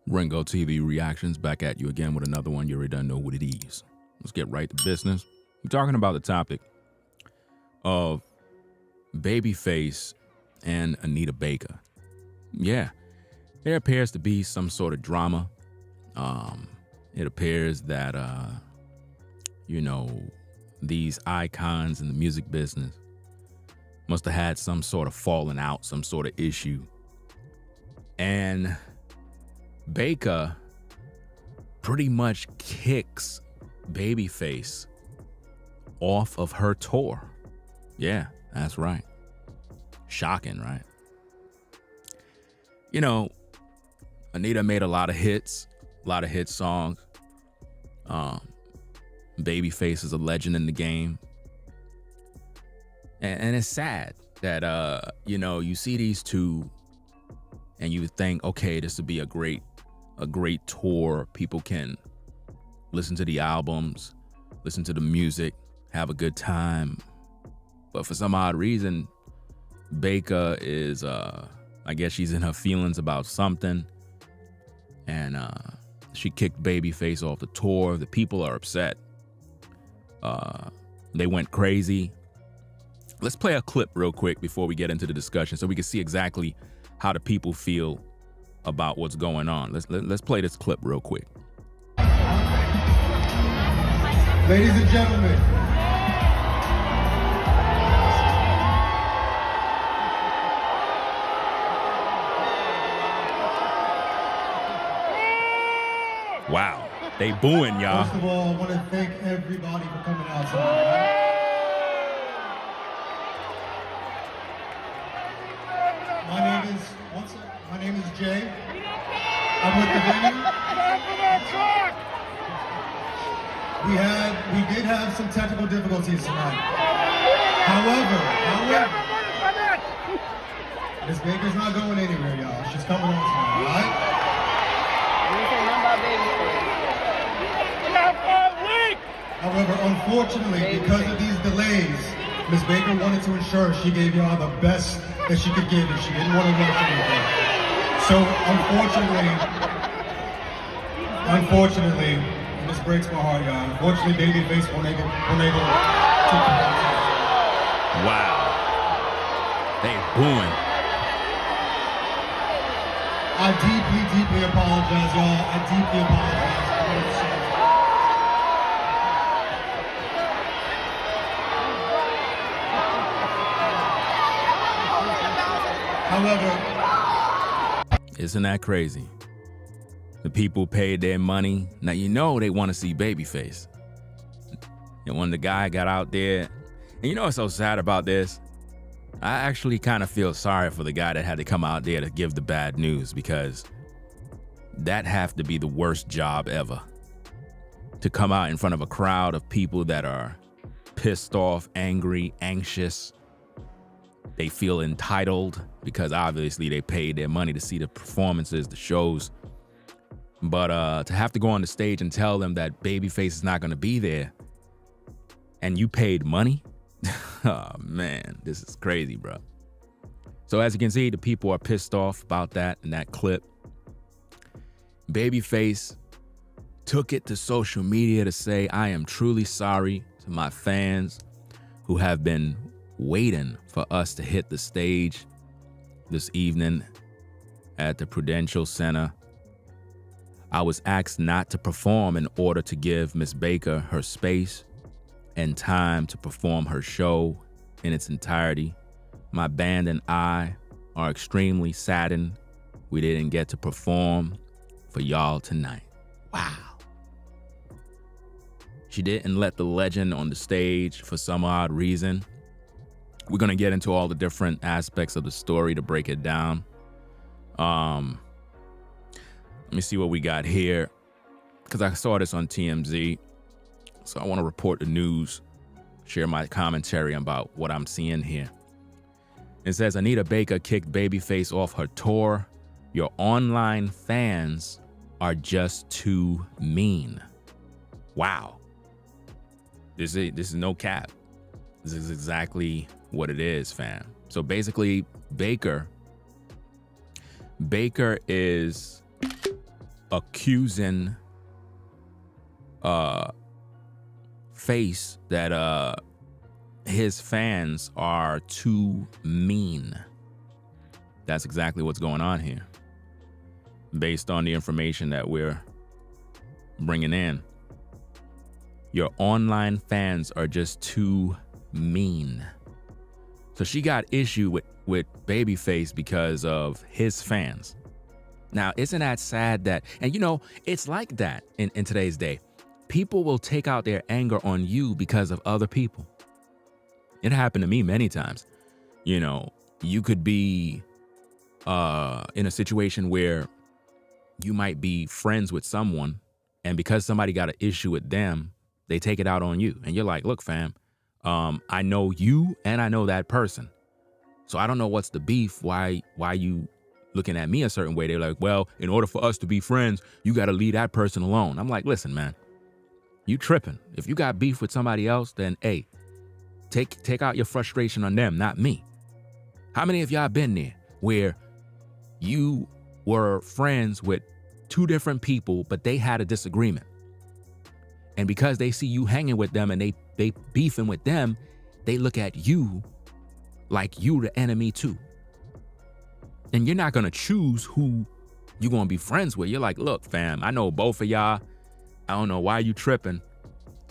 Ringo TV Reactions back at you again with another one. You already done know what it is. Let's get right to business. We're talking about the topic of Babyface and Anita Baker. Yeah, there appears to be some sort of drama. It appears that, these icons in the music business must have had some sort of falling out, some sort of issue. And Baker pretty much kicks Babyface off of her tour. Yeah, that's right. Shocking, right? You know, Anita made a lot of hit songs. Babyface is a legend in the game. And it's sad that, you see these two and you think, okay, this would be a great tour. People can listen to the albums, listen to the music, have a good time. But for some odd reason, Baker is, I guess she's in her feelings about something. And she kicked Babyface off the tour. The people are upset. They went crazy. Let's play a clip real quick before we get into the discussion so we can see exactly how the people feel about what's going on. Let's play this clip real quick. Ladies and gentlemen, Wow, they booing, y'all. first of all, I want to thank everybody for coming out tonight. My name is Jay. I'm with the venue. We did have some technical difficulties tonight. However, Miss Baker's not going anywhere, y'all. She's coming on tonight, all right? However, unfortunately, because of these delays, Miss Baker wanted to ensure she gave y'all the best that she could give, and she didn't want to rush anything. So, unfortunately, and this breaks my heart, y'all. Unfortunately, Babyface won't able to. Wow, they booing. I deeply apologize, y'all. I deeply apologize. However, Isn't that crazy? The people paid their money. Now, they want to see Babyface. And when the guy got out there, and you know what's so sad about this? I actually kind of feel sorry for the guy that had to come out there to give the bad news, because that have to be the worst job ever. To come out in front of a crowd of people that are pissed off, angry, anxious. They feel entitled because obviously they paid their money to see the performances, the shows. But to have to go on the stage and tell them that Babyface is not going to be there and you paid money? Oh, man, this is crazy, bro. So as you can see, the people are pissed off about that in that clip. Babyface took it to social media to say, "I am truly sorry to my fans who have been waiting for us to hit the stage this evening at the Prudential Center. I was asked not to perform in order to give Miss Baker her space and time to perform her show in its entirety. My band and I are extremely saddened we didn't get to perform for y'all tonight." Wow. She didn't let the legend on the stage for some odd reason. We're going to get into all the different aspects of the story to break it down. Let me see what we got here, because I saw this on TMZ. So I want to report the news, share my commentary about what I'm seeing here. It says, Anita Baker kicked Babyface off her tour. Your online fans are just too mean. Wow. This is no cap. This is exactly what it is, fam. So basically, Baker is accusing Face that his fans are too mean. That's exactly what's going on here. Based on the information that we're bringing in, your online fans are just too mean. So she got issue with Babyface because of his fans. Now, isn't that sad that, and you know, it's like that in today's day. People will take out their anger on you because of other people. It happened to me many times. You know, you could be in a situation where you might be friends with someone, and because somebody got an issue with them, they take it out on you. And you're like, look, fam, I know you and I know that person. So I don't know what's the beef. Why you looking at me a certain way? They're like, well, in order for us to be friends, you got to leave that person alone. I'm like, listen, man, you tripping. If you got beef with somebody else, then hey, take out your frustration on them, not me. How many of y'all been there where you were friends with two different people, but they had a disagreement? And because they see you hanging with them and they beefing with them, they look at you like you the enemy too. And you're not going to choose who you're going to be friends with. You're like, look, fam, I know both of y'all. I don't know why you tripping.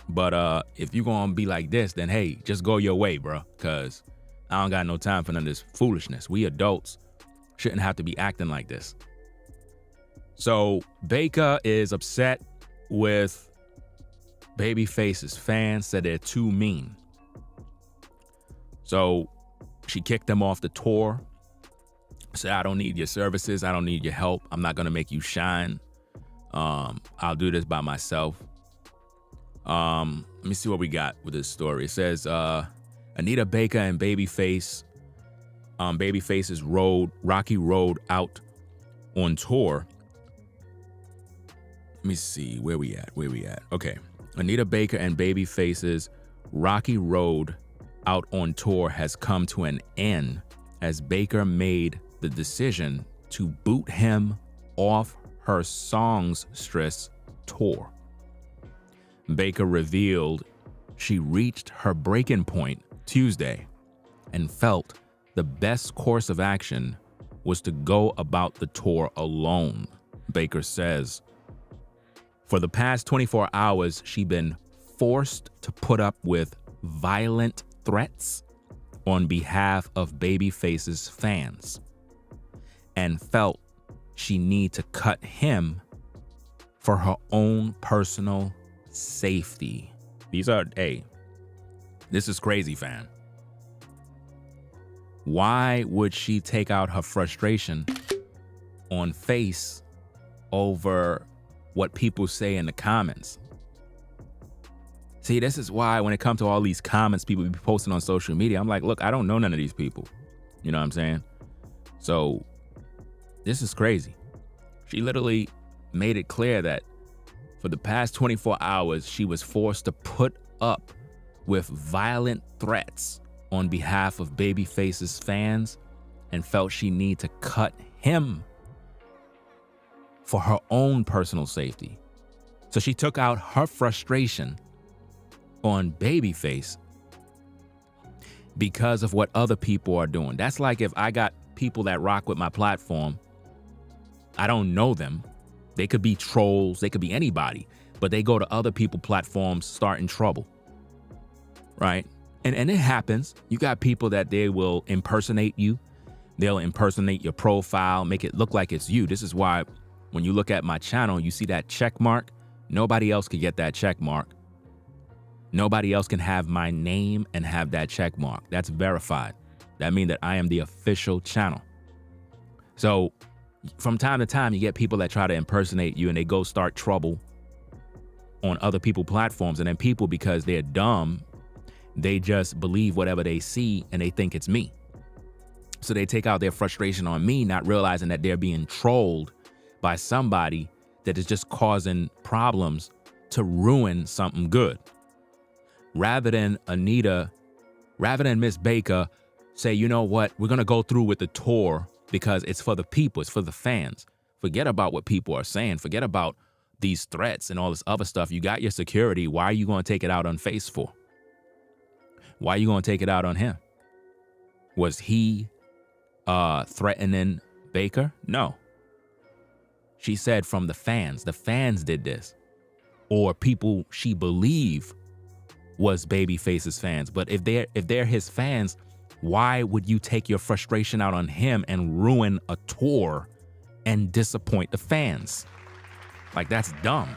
But if you're going to be like this, then hey, just go your way, bro. Because I don't got no time for none of this foolishness. We adults shouldn't have to be acting like this. So Baker is upset with Babyface's fans, said they're too mean. So she kicked them off the tour. Said, I don't need your services. I don't need your help. I'm not going to make you shine. I'll do this by myself. Let me see what we got with this story. It says Anita Baker and Babyface, Babyface's Rocky Road out on tour. Let me see where we at. Okay. Anita Baker and Babyface's Rocky Road out on tour has come to an end as Baker made the decision to boot him off her Songstress tour. Baker revealed she reached her breaking point Tuesday and felt the best course of action was to go about the tour alone. Baker says, for the past 24 hours, she'd been forced to put up with violent threats on behalf of Babyface's fans and felt she need to cut him for her own personal safety. This is crazy, fam. Why would she take out her frustration on Face over what people say in the comments? See, this is why when it comes to all these comments people be posting on social media, I'm like, look, I don't know none of these people. You know what I'm saying? So this is crazy. She literally made it clear that for the past 24 hours, she was forced to put up with violent threats on behalf of Babyface's fans and felt she need to cut him for her own personal safety. So she took out her frustration on Babyface because of what other people are doing. That's like if I got people that rock with my platform, I don't know them. They could be trolls, they could be anybody, but they go to other people's platforms starting trouble, right? And it happens. You got people that they will impersonate you. They'll impersonate your profile, make it look like it's you. This is why when you look at my channel, you see that check mark. Nobody else could get that check mark. Nobody else can have my name and have that check mark. That's verified. That means that I am the official channel. So from time to time, you get people that try to impersonate you and they go start trouble on other people's platforms. And then people, because they're dumb, they just believe whatever they see and they think it's me. So they take out their frustration on me, not realizing that they're being trolled by somebody that is just causing problems to ruin something good. Rather than Miss Baker say, you know what, we're going to go through with the tour because it's for the people, it's for the fans. Forget about what people are saying. Forget about these threats and all this other stuff. You got your security. Why are you going to take it out on Face for? Why are you going to take it out on him? Was he threatening Baker? No. She said from the fans. The fans did this. Or people she believed was Babyface's fans. But if they're his fans, why would you take your frustration out on him and ruin a tour and disappoint the fans? Like, that's dumb.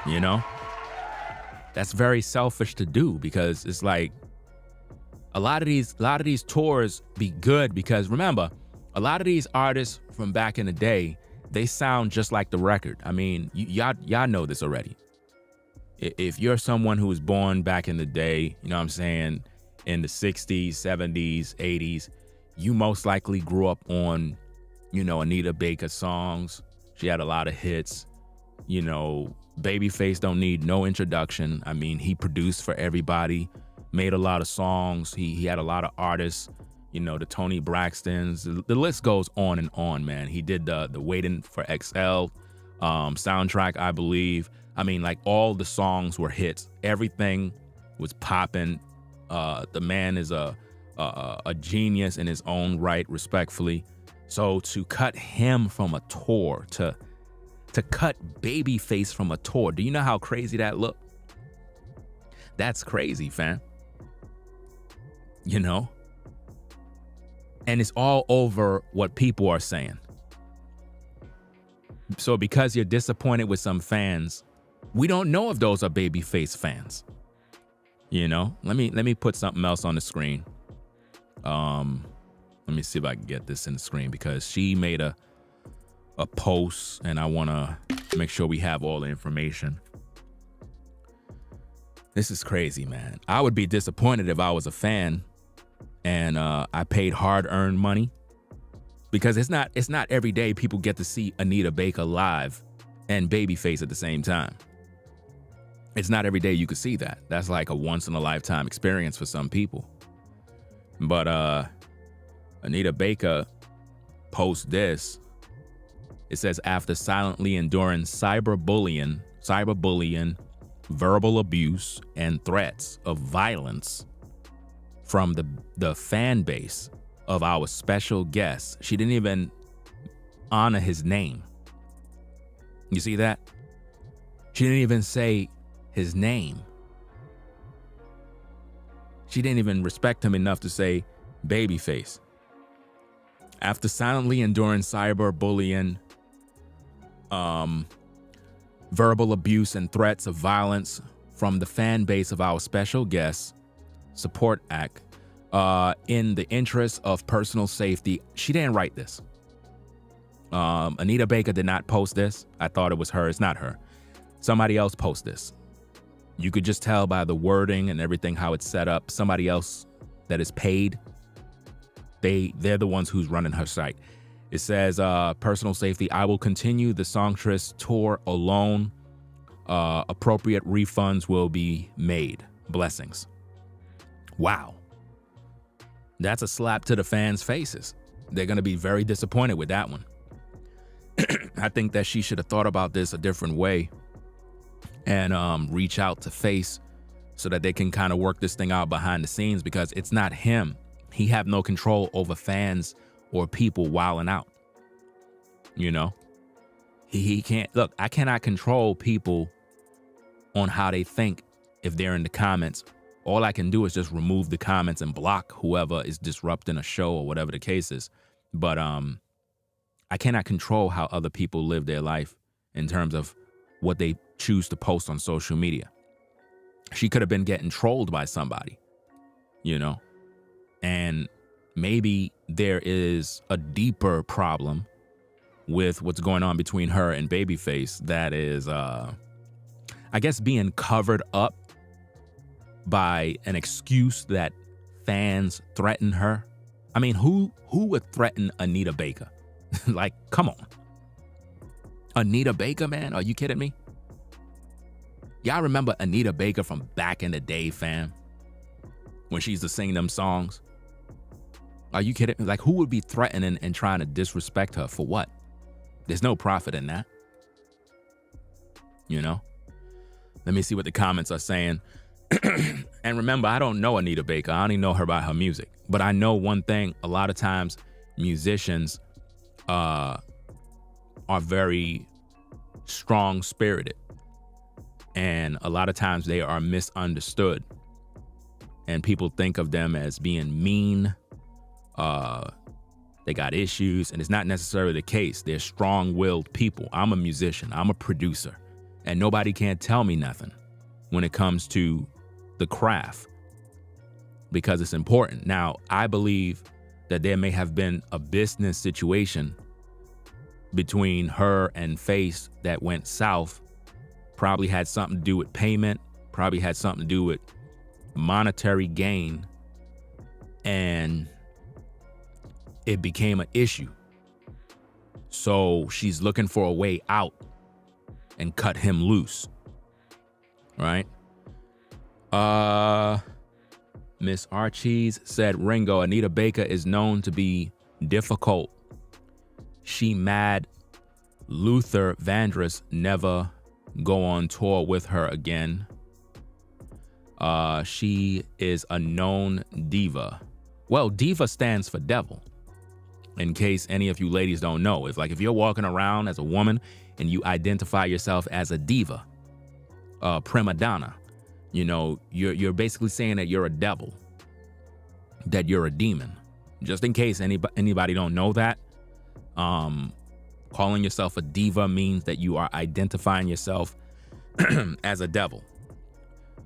You know? That's very selfish to do, because it's like a lot of these tours be good because, remember, a lot of these artists from back in the day, they sound just like the record. I mean, y'all know this already. If you're someone who was born back in the day, you know what I'm saying, in the 60s, 70s, 80s, you most likely grew up on, you know, Anita Baker songs. She had a lot of hits. You know, Babyface don't need no introduction. I mean, he produced for everybody, made a lot of songs. He had a lot of artists, you know, the Tony Braxtons. The list goes on and on, man. He did the Waiting for XL soundtrack, I believe. I mean, like, all the songs were hits. Everything was popping. The man is a genius in his own right, respectfully. So to cut him from a tour, to cut Babyface from a tour, do you know how crazy that looked? That's crazy, fam. You know? And it's all over what people are saying. So because you're disappointed with some fans, we don't know if those are Babyface fans. You know? Let me put something else on the screen. Let me see if I can get this in the screen, because she made a post and I want to make sure we have all the information. This is crazy, man. I would be disappointed if I was a fan and I paid hard-earned money, because it's not every day people get to see Anita Baker live and Babyface at the same time. It's not every day you could see that. That's like a once-in-a-lifetime experience for some people. But Anita Baker posts this. It says, after silently enduring cyberbullying, verbal abuse, and threats of violence from the fan base of our special guest, she didn't even honor his name. You see that? She didn't even say his name. She didn't even respect him enough to say Babyface. After silently enduring cyberbullying, verbal abuse, and threats of violence from the fan base of our special guest, Support Act, in the interest of personal safety. She didn't write this. Anita Baker did not post this. I thought it was her. It's not her. Somebody else posted this. You could just tell by the wording and everything how it's set up. Somebody else that is paid. They're the ones who's running her site. It says, personal safety. I will continue the Songstress tour alone. Appropriate refunds will be made. Blessings. Wow. That's a slap to the fans' faces. They're going to be very disappointed with that one. I think that she should have thought about this a different way and reach out to Face so that they can kind of work this thing out behind the scenes, because it's not him. He have no control over fans or people wilding out. You know? He can't. Look, I cannot control people on how they think if they're in the comments. All I can do is just remove the comments and block whoever is disrupting a show or whatever the case is. But I cannot control how other people live their life in terms of what they choose to post on social media. She could have been getting trolled by somebody, you know? And maybe there is a deeper problem with what's going on between her and Babyface that is, I guess, being covered up by an excuse that fans threaten her. I mean, who would threaten Anita Baker? Like, come on. Anita Baker, man? Are you kidding me? Y'all remember Anita Baker from back in the day, fam? When she used to sing them songs? Are you kidding me? Like, who would be threatening and trying to disrespect her for what? There's no profit in that. You know? Let me see what the comments are saying. And remember, I don't know Anita Baker. I only know her by her music. But I know one thing. A lot of times, musicians are very strong-spirited. And a lot of times, they are misunderstood. And people think of them as being mean. They got issues. And it's not necessarily the case. They're strong-willed people. I'm a musician. I'm a producer. And nobody can tell me nothing when it comes to the craft, because it's important. Now, I believe that there may have been a business situation between her and Face that went south, probably had something to do with payment, probably had something to do with monetary gain, and it became an issue. So she's looking for a way out and cut him loose, right? Miss Archies said, Ringo, Anita Baker is known to be difficult. She mad Luther Vandross never go on tour with her again. She is a known diva. Well, diva stands for devil. In case any of you ladies don't know, it's like if you're walking around as a woman and you identify yourself as a diva, prima donna, you know, you're basically saying that you're a devil, that you're a demon. Just in case anybody don't know that, calling yourself a diva means that you are identifying yourself as a devil.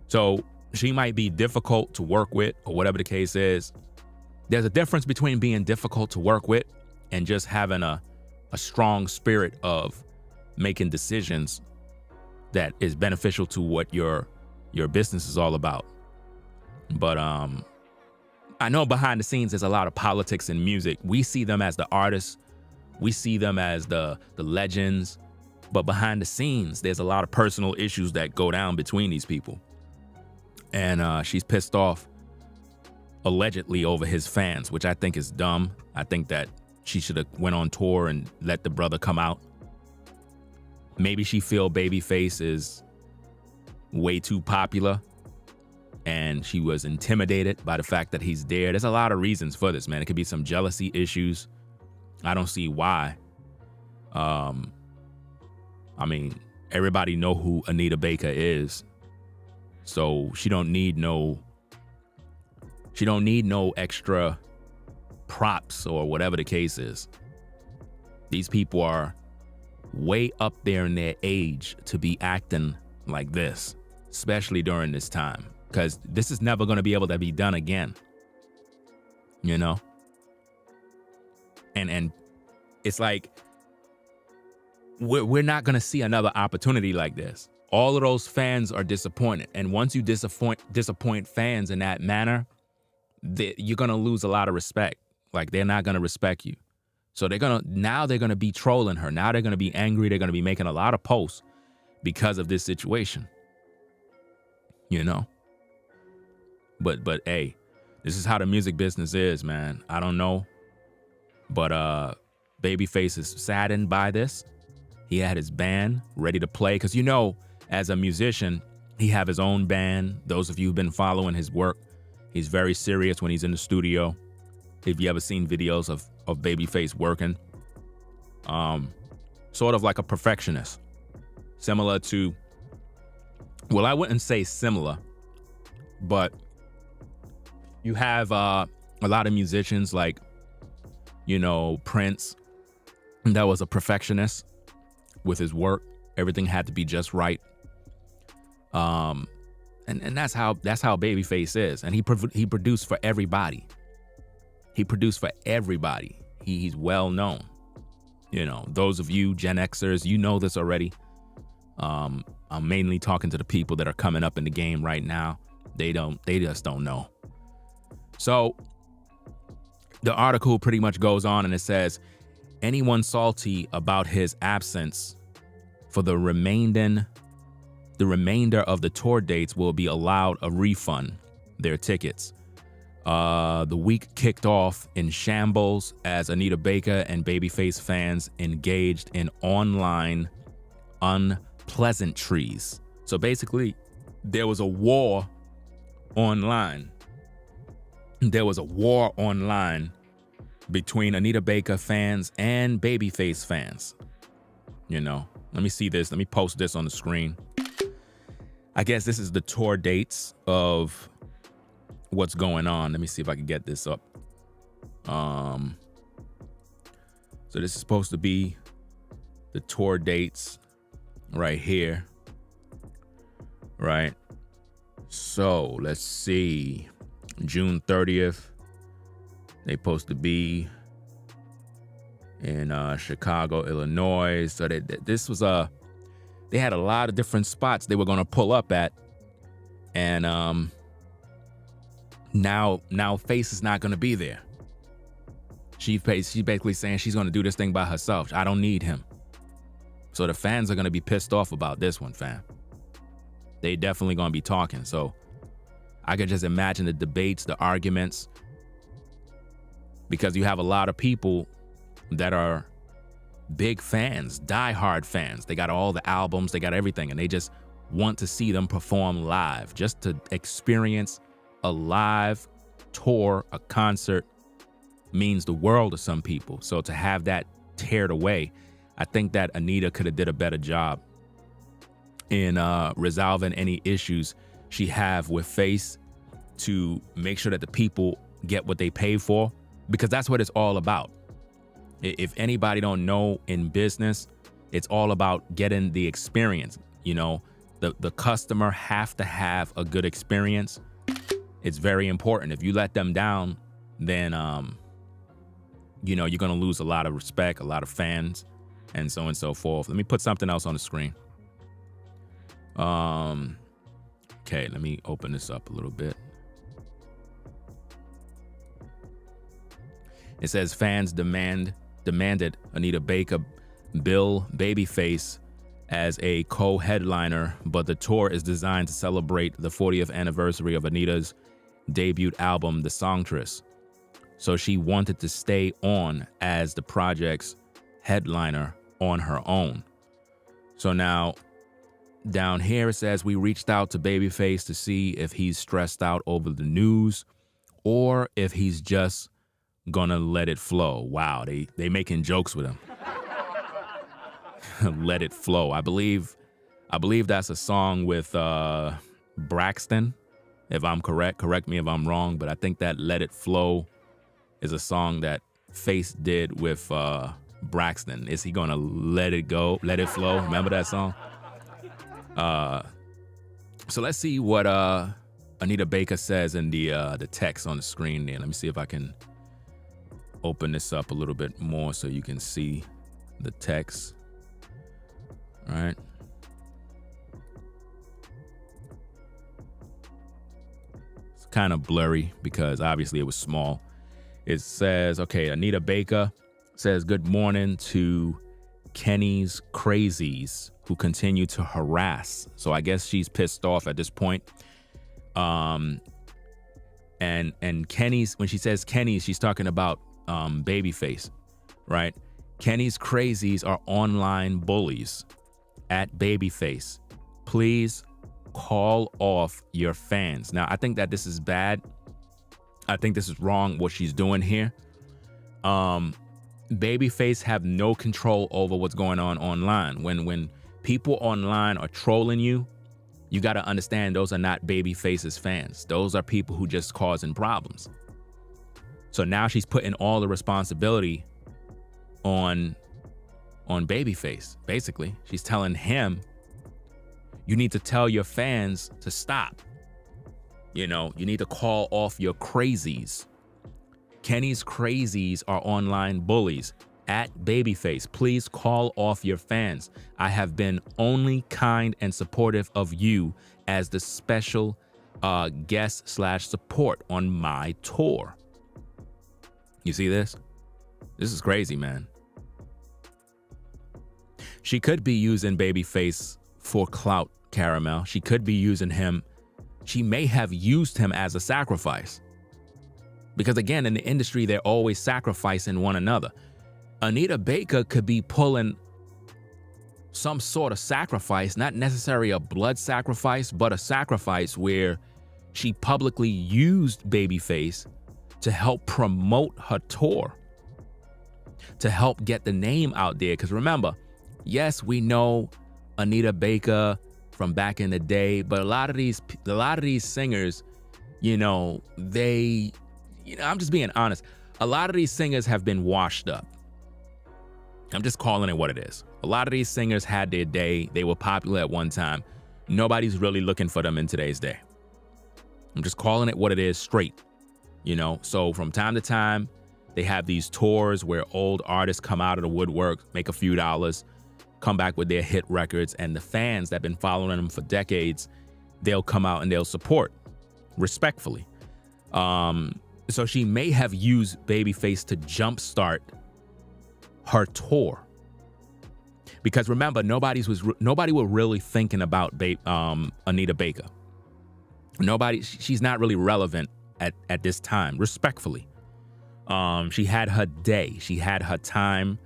So she might be difficult to work with, or whatever the case is. There's a difference between being difficult to work with and just having a strong spirit of making decisions that is beneficial to what your business is all about. But I know behind the scenes there's a lot of politics in music. We see them as the artists, we see them as the legends, but behind the scenes there's a lot of personal issues that go down between these people. And she's pissed off allegedly over his fans, which I think is dumb. I think that she should have went on tour and let the brother come out. Maybe she feel Babyface is way too popular and she was intimidated by the fact that he's there. There's a lot of reasons for this, man. It could be some jealousy issues. I don't see why. I mean, everybody know who Anita Baker is. So she don't need no extra props or whatever the case is. These people are way up there in their age to be acting like this, especially during this time, because this is never going to be able to be done again, you know? And it's like, we're not going to see another opportunity like this. All of those fans are disappointed. And once you disappoint fans in that manner, you're going to lose a lot of respect. Like, they're not going to respect you. So they're going to be trolling her. Now they're going to be angry. They're going to be making a lot of posts because of this situation. You know? But hey, this is how the music business is, man. I don't know. But Babyface is saddened by this. He had his band ready to play. Because, you know, as a musician, he have his own band. Those of you who've been following his work, he's very serious when he's in the studio. If you ever seen videos of Babyface working, sort of like a perfectionist, similar to, well, I wouldn't say similar, but you have a lot of musicians like, you know, Prince, that was a perfectionist with his work. Everything had to be just right. And that's how Babyface is. And he produced for everybody. He produced for everybody. He's well known. You know, those of you Gen Xers, you know this already. I'm mainly talking to the people that are coming up in the game right now. They just don't know. So the article pretty much goes on and it says, anyone salty about his absence for the remainder of the tour dates will be allowed a refund their tickets. The week kicked off in shambles as Anita Baker and Babyface fans engaged in online unpleasantries. So basically, there was a war online. There was a war online between Anita Baker fans and Babyface fans. You know, let me see this. Let me post this on the screen. I guess this is the tour dates of what's going on. Let me see if I can get this up. So this is supposed to be the tour dates right here. Right. So let's see. June 30th. They supposed to be in Chicago, Illinois. So this was they had a lot of different spots they were going to pull up at. And now Face is not going to be there. She's basically saying she's going to do this thing by herself. I don't need him. So the fans are going to be pissed off about this one, fam. They definitely going to be talking. So I could just imagine the debates, the arguments, because you have a lot of people that are big fans, diehard fans. They got all the albums, they got everything, and they just want to see them perform live, just to experience a live tour, a concert means the world to some people. So to have that teared away, I think that Anita could have did a better job in resolving any issues she have with Face to make sure that the people get what they pay for, because that's what it's all about. If anybody don't know in business, it's all about getting the experience. You know, the customer have to have a good experience. It's very important. If you let them down, then you know, you're gonna lose a lot of respect, a lot of fans, and so on and so forth. Let me put something else on the screen. Okay, let me open this up a little bit. It says fans demanded Anita Baker bill Babyface as a co-headliner, but the tour is designed to celebrate the 40th anniversary of Anita's debut album, The Songstress. So she wanted to stay on as the project's headliner on her own. So now down here it says, we reached out to Babyface to see if he's stressed out over the news or if he's just gonna let it flow. Wow, they making jokes with him. Let it flow. I believe that's a song with Braxton, if I'm correct. Correct me if I'm wrong, but I think that Let It Flow is a song that Face did with Braxton. Is he gonna let it go, let it flow? Remember that song? So let's see what Anita Baker says in the text on the screen there. Let me see if I can open this up a little bit more so you can see the text. All right. It's kind of blurry because obviously it was small. It says, okay, Anita Baker says, good morning to Kenny's crazies who continue to harass. So I guess she's pissed off at this point. And Kenny's, when she says Kenny's, she's talking about Babyface, right? Kenny's crazies are online bullies at Babyface. Please call off your fans. Now, I think that this is bad. I think this is wrong what she's doing here. Babyface have no control over what's going on online. When people online are trolling you, you got to understand those are not Babyface's fans. Those are people who just causing problems. So now she's putting all the responsibility on Babyface. Basically, she's telling him, you need to tell your fans to stop. You know, you need to call off your crazies. Kenny's crazies are online bullies at Babyface. Please call off your fans. I have been only kind and supportive of you as the special guest / support on my tour. You see this? This is crazy, man. She could be using Babyface for clout, Caramel. She could be using him. She may have used him as a sacrifice. Because again, in the industry, they're always sacrificing one another. Anita Baker could be pulling some sort of sacrifice, not necessarily a blood sacrifice, but a sacrifice where she publicly used Babyface to help promote her tour, to help get the name out there. Because remember, yes, we know Anita Baker from back in the day, but a lot of these singers, I'm just being honest. A lot of these singers have been washed up. I'm just calling it what it is. A lot of these singers had their day. They were popular at one time. Nobody's really looking for them in today's day. I'm just calling it what it is straight. So from time to time, they have these tours where old artists come out of the woodwork, make a few dollars, come back with their hit records, and the fans that have been following them for decades, they'll come out and they'll support respectfully. So she may have used Babyface to jumpstart her tour. Because remember, nobody was really thinking about Anita Baker. She's not really relevant at this time, respectfully. She had her day, she had her time,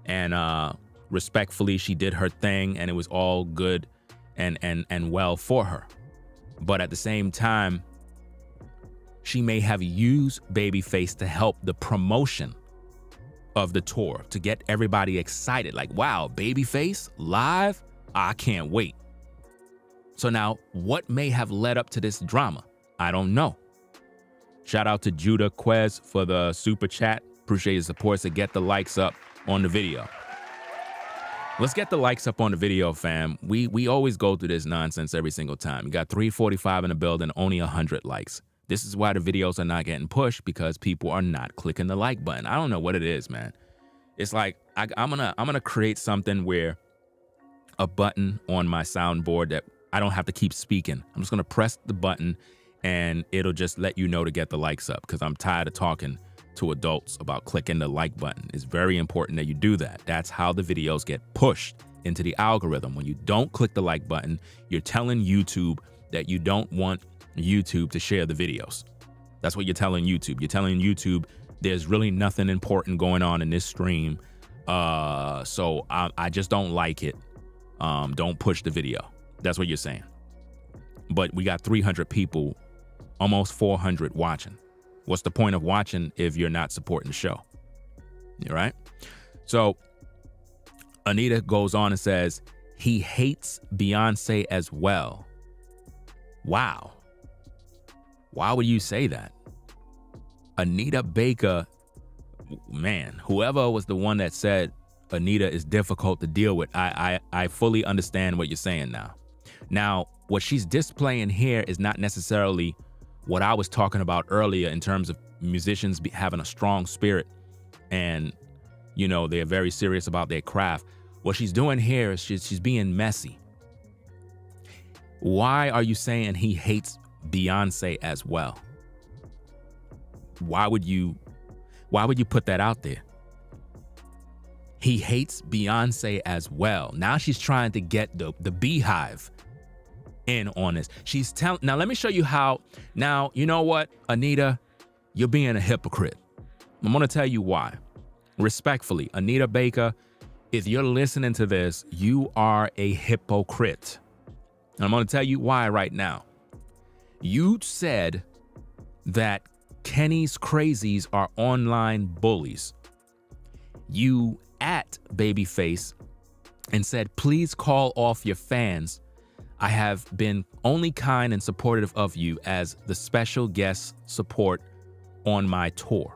and respectfully, she did her thing, and it was all good and well for her. But at the same time, she may have used Babyface to help the promotion of the tour, to get everybody excited. Like, wow, Babyface live? I can't wait. So now, what may have led up to this drama? I don't know. Shout out to Judah Quez for the super chat. Appreciate your support. So get the likes up on the video. Let's get the likes up on the video, fam. We always go through this nonsense every single time. You got 345 in the building, only 100 likes. This is why the videos are not getting pushed, because people are not clicking the like button. I don't know what it is, man. It's like I'm gonna create something where a button on my soundboard that I don't have to keep speaking. I'm just gonna press the button and it'll just let you know to get the likes up, because I'm tired of talking to adults about clicking the like button. It's very important that you do that. That's how the videos get pushed into the algorithm. When you don't click the like button, you're telling YouTube that you don't want YouTube to share the videos. That's what you're telling YouTube. You're telling YouTube there's really nothing important going on in this stream, so I just don't like it. Don't push the video. That's what you're saying. But we got 300 people, almost 400 watching. What's the point of watching if you're not supporting the show? All right? So Anita goes on and says, he hates Beyonce as well. Wow. Why would you say that? Anita Baker, man, whoever was the one that said Anita is difficult to deal with, I fully understand what you're saying now. Now, what she's displaying here is not necessarily what I was talking about earlier in terms of musicians having a strong spirit and, they're very serious about their craft. What she's doing here is she's being messy. Why are you saying he hates Beyonce as well? Why would you put that out there? He hates Beyonce as well. Now she's trying to get the Beehive in on this. Now let me show you how. Now, you know what, Anita, you're being a hypocrite. I'm going to tell you why. Respectfully, Anita Baker, if you're listening to this, you are a hypocrite. And I'm going to tell you why right now. You said that Kenny's crazies are online bullies. You at Babyface and said, please call off your fans. I have been only kind and supportive of you as the special guest support on my tour.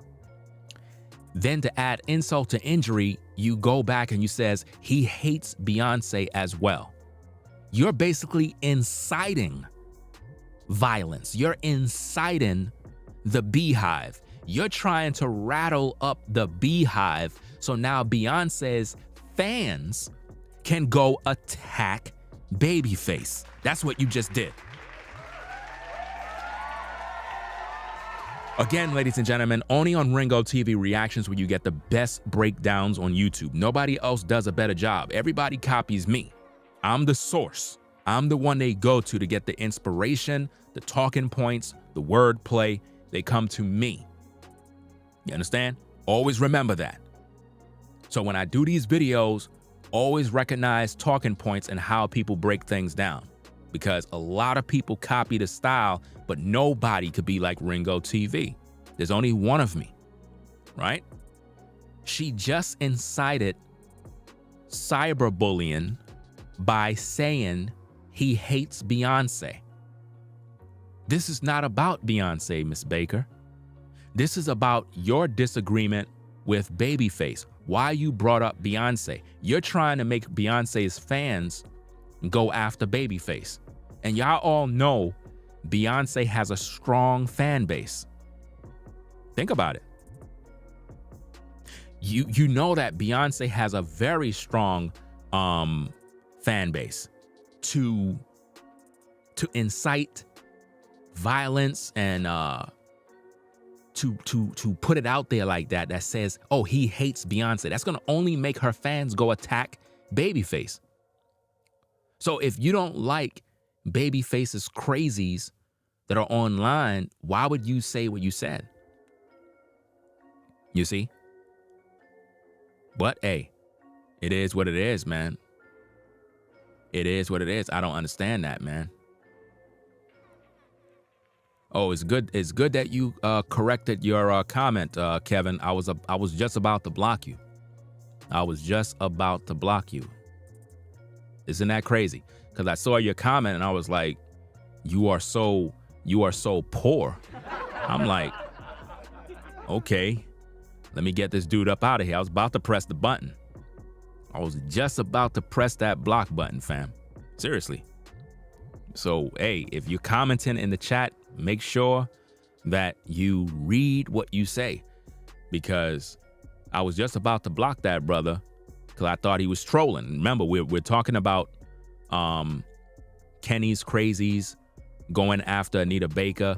Then to add insult to injury, you go back and you says he hates Beyonce as well. You're basically inciting violence. You're inciting the Beehive. You're trying to rattle up the Beehive so now Beyonce's fans can go attack Babyface. That's what you just did. Again, ladies and gentlemen, only on Ringo TV Reactions will you get the best breakdowns on YouTube. Nobody else does a better job. Everybody copies me. I'm the source. I'm the one they go to get the inspiration, the talking points, the wordplay. They come to me. You understand? Always remember that. So when I do these videos, always recognize talking points and how people break things down. Because a lot of people copy the style, but nobody could be like Ringo TV. There's only one of me, right? She just incited cyberbullying by saying he hates Beyonce. This is not about Beyonce, Miss Baker. This is about your disagreement with Babyface. Why you brought up Beyonce. You're trying to make Beyonce's fans go after Babyface. And y'all all know Beyonce has a strong fan base. Think about it. You know that Beyonce has a very strong fan base to incite violence and to put it out there like that says, oh, he hates Beyonce. That's gonna only make her fans go attack Babyface. So if you don't like Babyface's crazies that are online, why would you say what you said? You see? But hey, it is what it is, man. It is what it is. I don't understand that, man. Oh, it's good. It's good that you corrected your comment, Kevin. I was just about to block you. I was just about to block you. Isn't that crazy? Because I saw your comment and I was like, you are so poor. I'm like, okay, let me get this dude up out of here. I was about to press the button. I was just about to press that block button, fam. Seriously. So, hey, if you're commenting in the chat, make sure that you read what you say, because I was just about to block that brother because I thought he was trolling. Remember, we're talking about Kenny's crazies going after Anita Baker,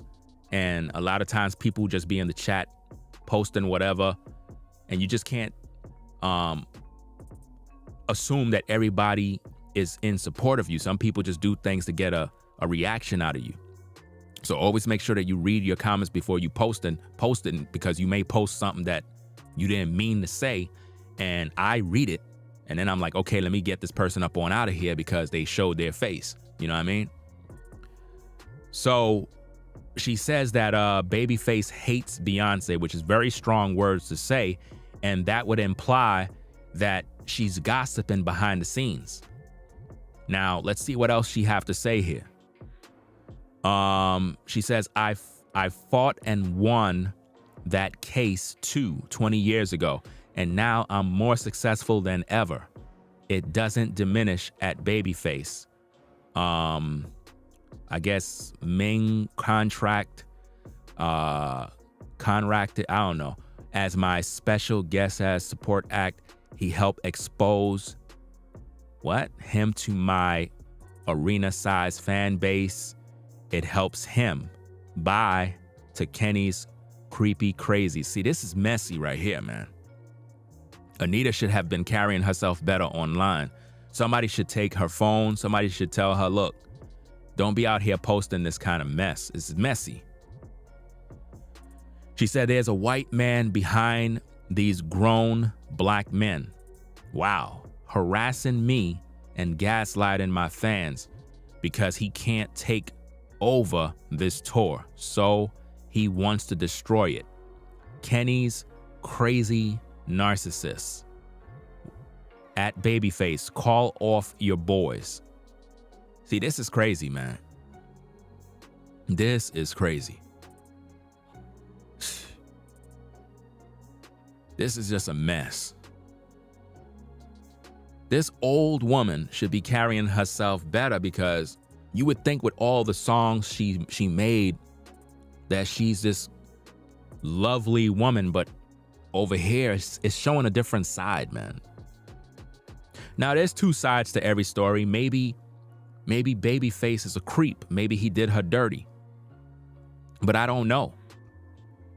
and a lot of times people just be in the chat posting whatever, and you just can't assume that everybody is in support of you. Some people just do things to get a reaction out of you. So always make sure that you read your comments before you post it, because you may post something that you didn't mean to say, and I read it, and then I'm like, okay, let me get this person up on out of here because they showed their face. You know what I mean? So she says that Babyface hates Beyonce, which is very strong words to say, and that would imply that she's gossiping behind the scenes. Now, let's see what else she have to say here. She says, I fought and won that case too 20 years ago, and now I'm more successful than ever. It doesn't diminish at Babyface. I guess Ming contracted, I don't know, as my special guest as support act. He helped expose him to my arena-sized fan base. It helps him. Bye to Kenny's creepy crazy. See, this is messy right here, man. Anita should have been carrying herself better online. Somebody should take her phone. Somebody should tell her, look, don't be out here posting this kind of mess. It's messy. She said there's a white man behind these grown black men. Wow. Harassing me and gaslighting my fans because he can't take over this tour, so he wants to destroy it. Kenny's crazy narcissist. At Babyface, call off your boys. See, this is crazy, man. This is crazy. This is just a mess. This old woman should be carrying herself better, because you would think with all the songs she made that she's this lovely woman, but over here it's showing a different side, man. Now, there's two sides to every story. Maybe Babyface is a creep. Maybe he did her dirty. But I don't know.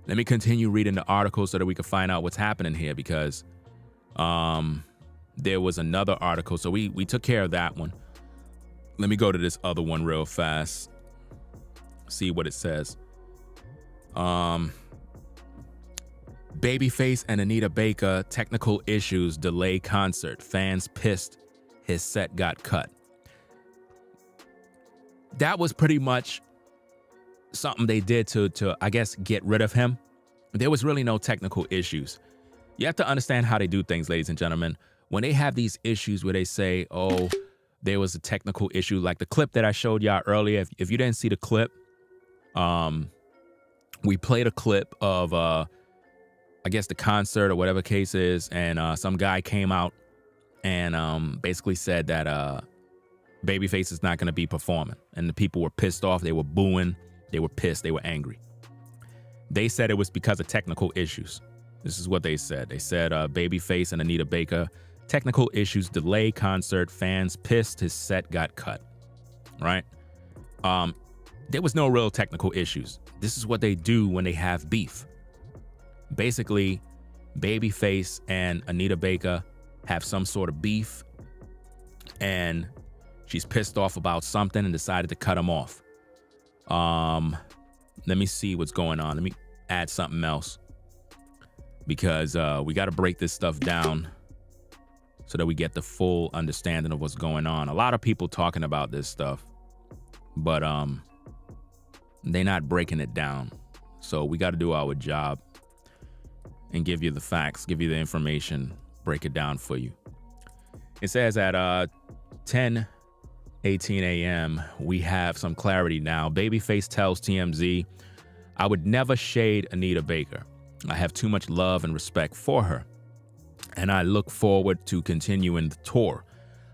Let me continue reading the article so that we can find out what's happening here, because there was another article. So we took care of that one. Let me go to this other one real fast. See what it says. Babyface and Anita Baker, technical issues, delay concert. Fans pissed his set got cut. That was pretty much something they did to I guess, get rid of him. There was really no technical issues. You have to understand how they do things, ladies and gentlemen. When they have these issues where they say, oh, there was a technical issue, like the clip that I showed y'all earlier. If you didn't see the clip, we played a clip of, I guess, the concert or whatever case is, and some guy came out and basically said that Babyface is not going to be performing. And the people were pissed off. They were booing. They were pissed. They were angry. They said it was because of technical issues. This is what they said. They said Babyface and Anita Baker, technical issues, delay concert, fans pissed his set got cut. Right? There was no real technical issues. This is what they do when they have beef. Basically, Babyface and Anita Baker have some sort of beef, and she's pissed off about something and decided to cut him off. Let me see what's going on. Let me add something else, because we got to break this stuff down so that we get the full understanding of what's going on. A lot of people talking about this stuff, but they're not breaking it down. So we got to do our job and give you the facts, give you the information, break it down for you. It says at 10:18 a.m., we have some clarity now. Babyface tells TMZ, I would never shade Anita Baker. I have too much love and respect for her, and I look forward to continuing the tour.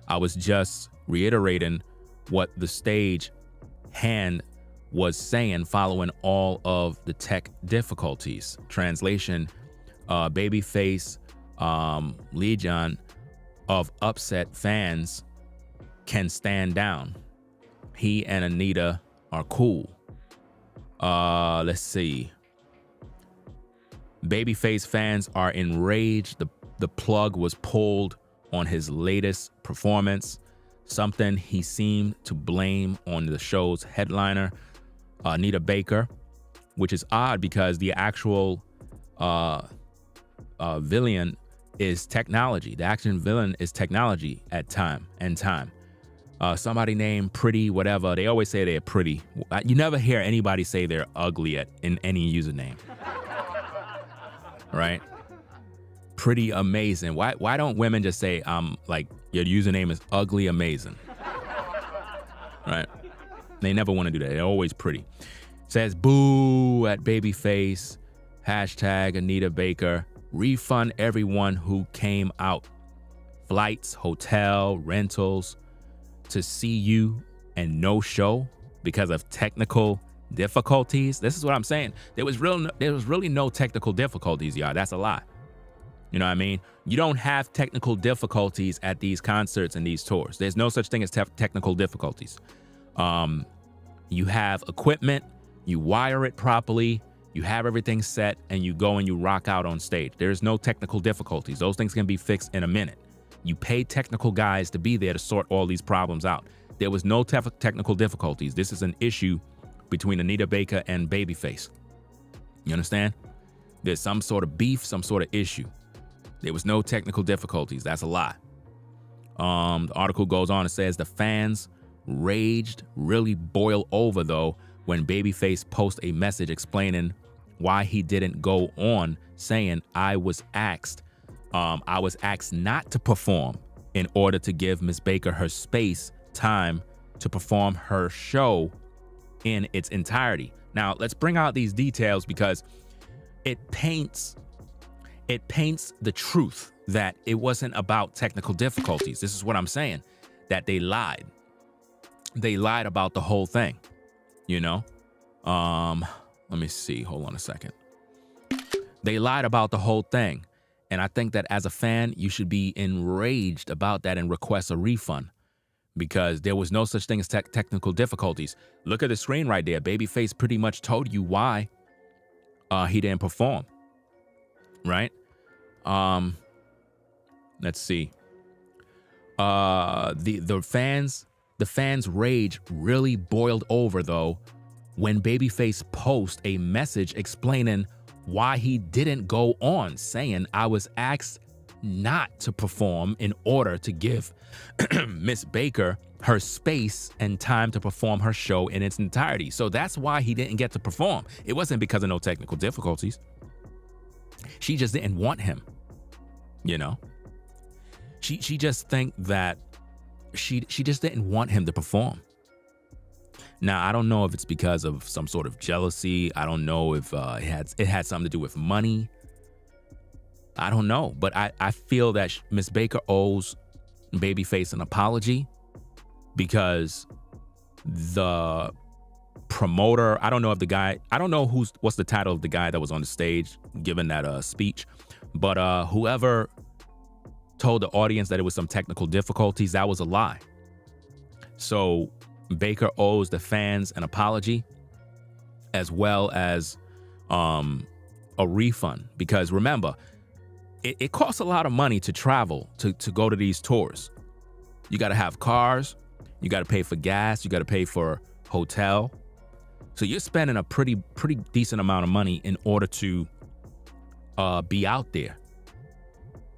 I was just reiterating what the stage hand was saying following all of the tech difficulties. Translation, Babyface, Legion of upset fans can stand down. He and Anita are cool. Let's see. Babyface fans are enraged. The plug was pulled on his latest performance, something he seemed to blame on the show's headliner, Anita Baker, which is odd because the actual villain is technology. The action villain is technology at time. Somebody named Pretty whatever. They always say they're pretty. You never hear anybody say they're ugly in any username. Right? Pretty amazing. Why don't women just say, like, your username is ugly amazing? Right? They never want to do that. They're always pretty. Says boo at Babyface. Hashtag Anita Baker. Refund everyone who came out. Flights, hotel, rentals to see you and no show because of technical difficulties. This is what I'm saying. There was really no technical difficulties, y'all. That's a lie. You know what I mean? You don't have technical difficulties at these concerts and these tours. There's no such thing as technical difficulties. You have equipment, you wire it properly, you have everything set, and you go and you rock out on stage. There's no technical difficulties. Those things can be fixed in a minute. You pay technical guys to be there to sort all these problems out. There was no technical difficulties. This is an issue between Anita Baker and Babyface. You understand? There's some sort of beef, some sort of issue. There was no technical difficulties. That's a lie. The article goes on and says the fans raged, really boil over though, when Babyface posts a message explaining why he didn't go on, saying, I was asked not to perform in order to give Miss Baker her space, time to perform her show in its entirety. Now, let's bring out these details because it paints the truth that it wasn't about technical difficulties. This is what I'm saying, that they lied. They lied about the whole thing, you know? Let me see. Hold on a second. They lied about the whole thing. And I think that as a fan, you should be enraged about that and request a refund because there was no such thing as technical difficulties. Look at the screen right there. Babyface pretty much told you why he didn't perform, right? Let's see. The fans' rage really boiled over though when Babyface posted a message explaining why he didn't go on, saying, I was asked not to perform in order to give Miss Baker her space and time to perform her show in its entirety. So that's why he didn't get to perform. It wasn't because of no technical difficulties. She just didn't want him, you know? She just think that she just didn't want him to perform. Now, I don't know if it's because of some sort of jealousy. I don't know if it had something to do with money. I don't know, but I feel that Miss Baker owes Babyface an apology, because the promoter, I don't know what's the title of the guy that was on the stage giving that speech, but whoever told the audience that it was some technical difficulties, that was a lie. So Baker owes the fans an apology, as well as a refund, because remember, it costs a lot of money to travel, to go to these tours. You got to have cars, you got to pay for gas, you got to pay for hotel. So you're spending a pretty decent amount of money in order to be out there.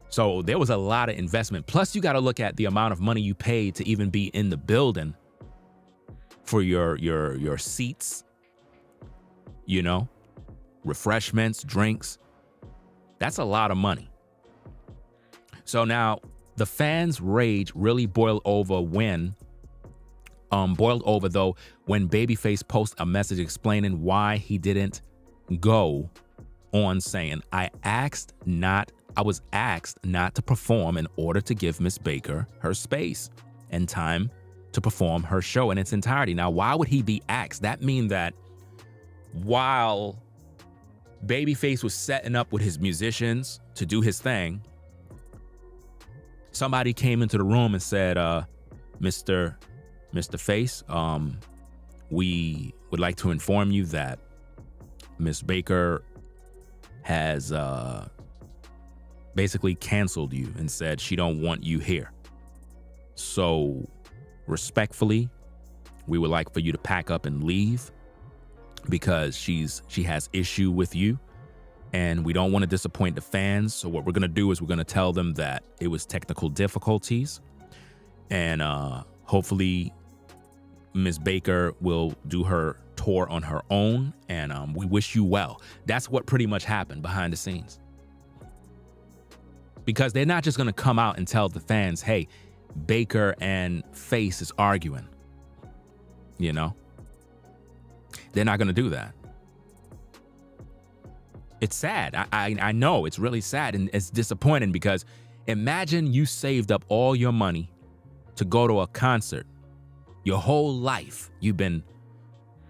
So there was a lot of investment. Plus, you got to look at the amount of money you paid to even be in the building for your seats, you know, refreshments, drinks. That's a lot of money. So now the fans' rage really boiled over when Babyface posted a message explaining why he didn't go on, saying, I was asked not to perform in order to give Miss Baker her space and time to perform her show in its entirety. Now, why would he be asked? That means that while Babyface was setting up with his musicians to do his thing, somebody came into the room and said, Mr. Face, we would like to inform you that Miss Baker has basically canceled you and said she don't want you here. So respectfully, we would like for you to pack up and leave, because she has issue with you, and we don't want to disappoint the fans. So what we're going to do is we're going to tell them that it was technical difficulties, and hopefully Miss Baker will do her tour on her own, and we wish you well. That's what pretty much happened behind the scenes. Because they're not just going to come out and tell the fans, hey, Baker and Face is arguing, you know? They're not going to do that. It's sad. I know it's really sad, and it's disappointing, because imagine you saved up all your money to go to a concert. Your whole life, you've been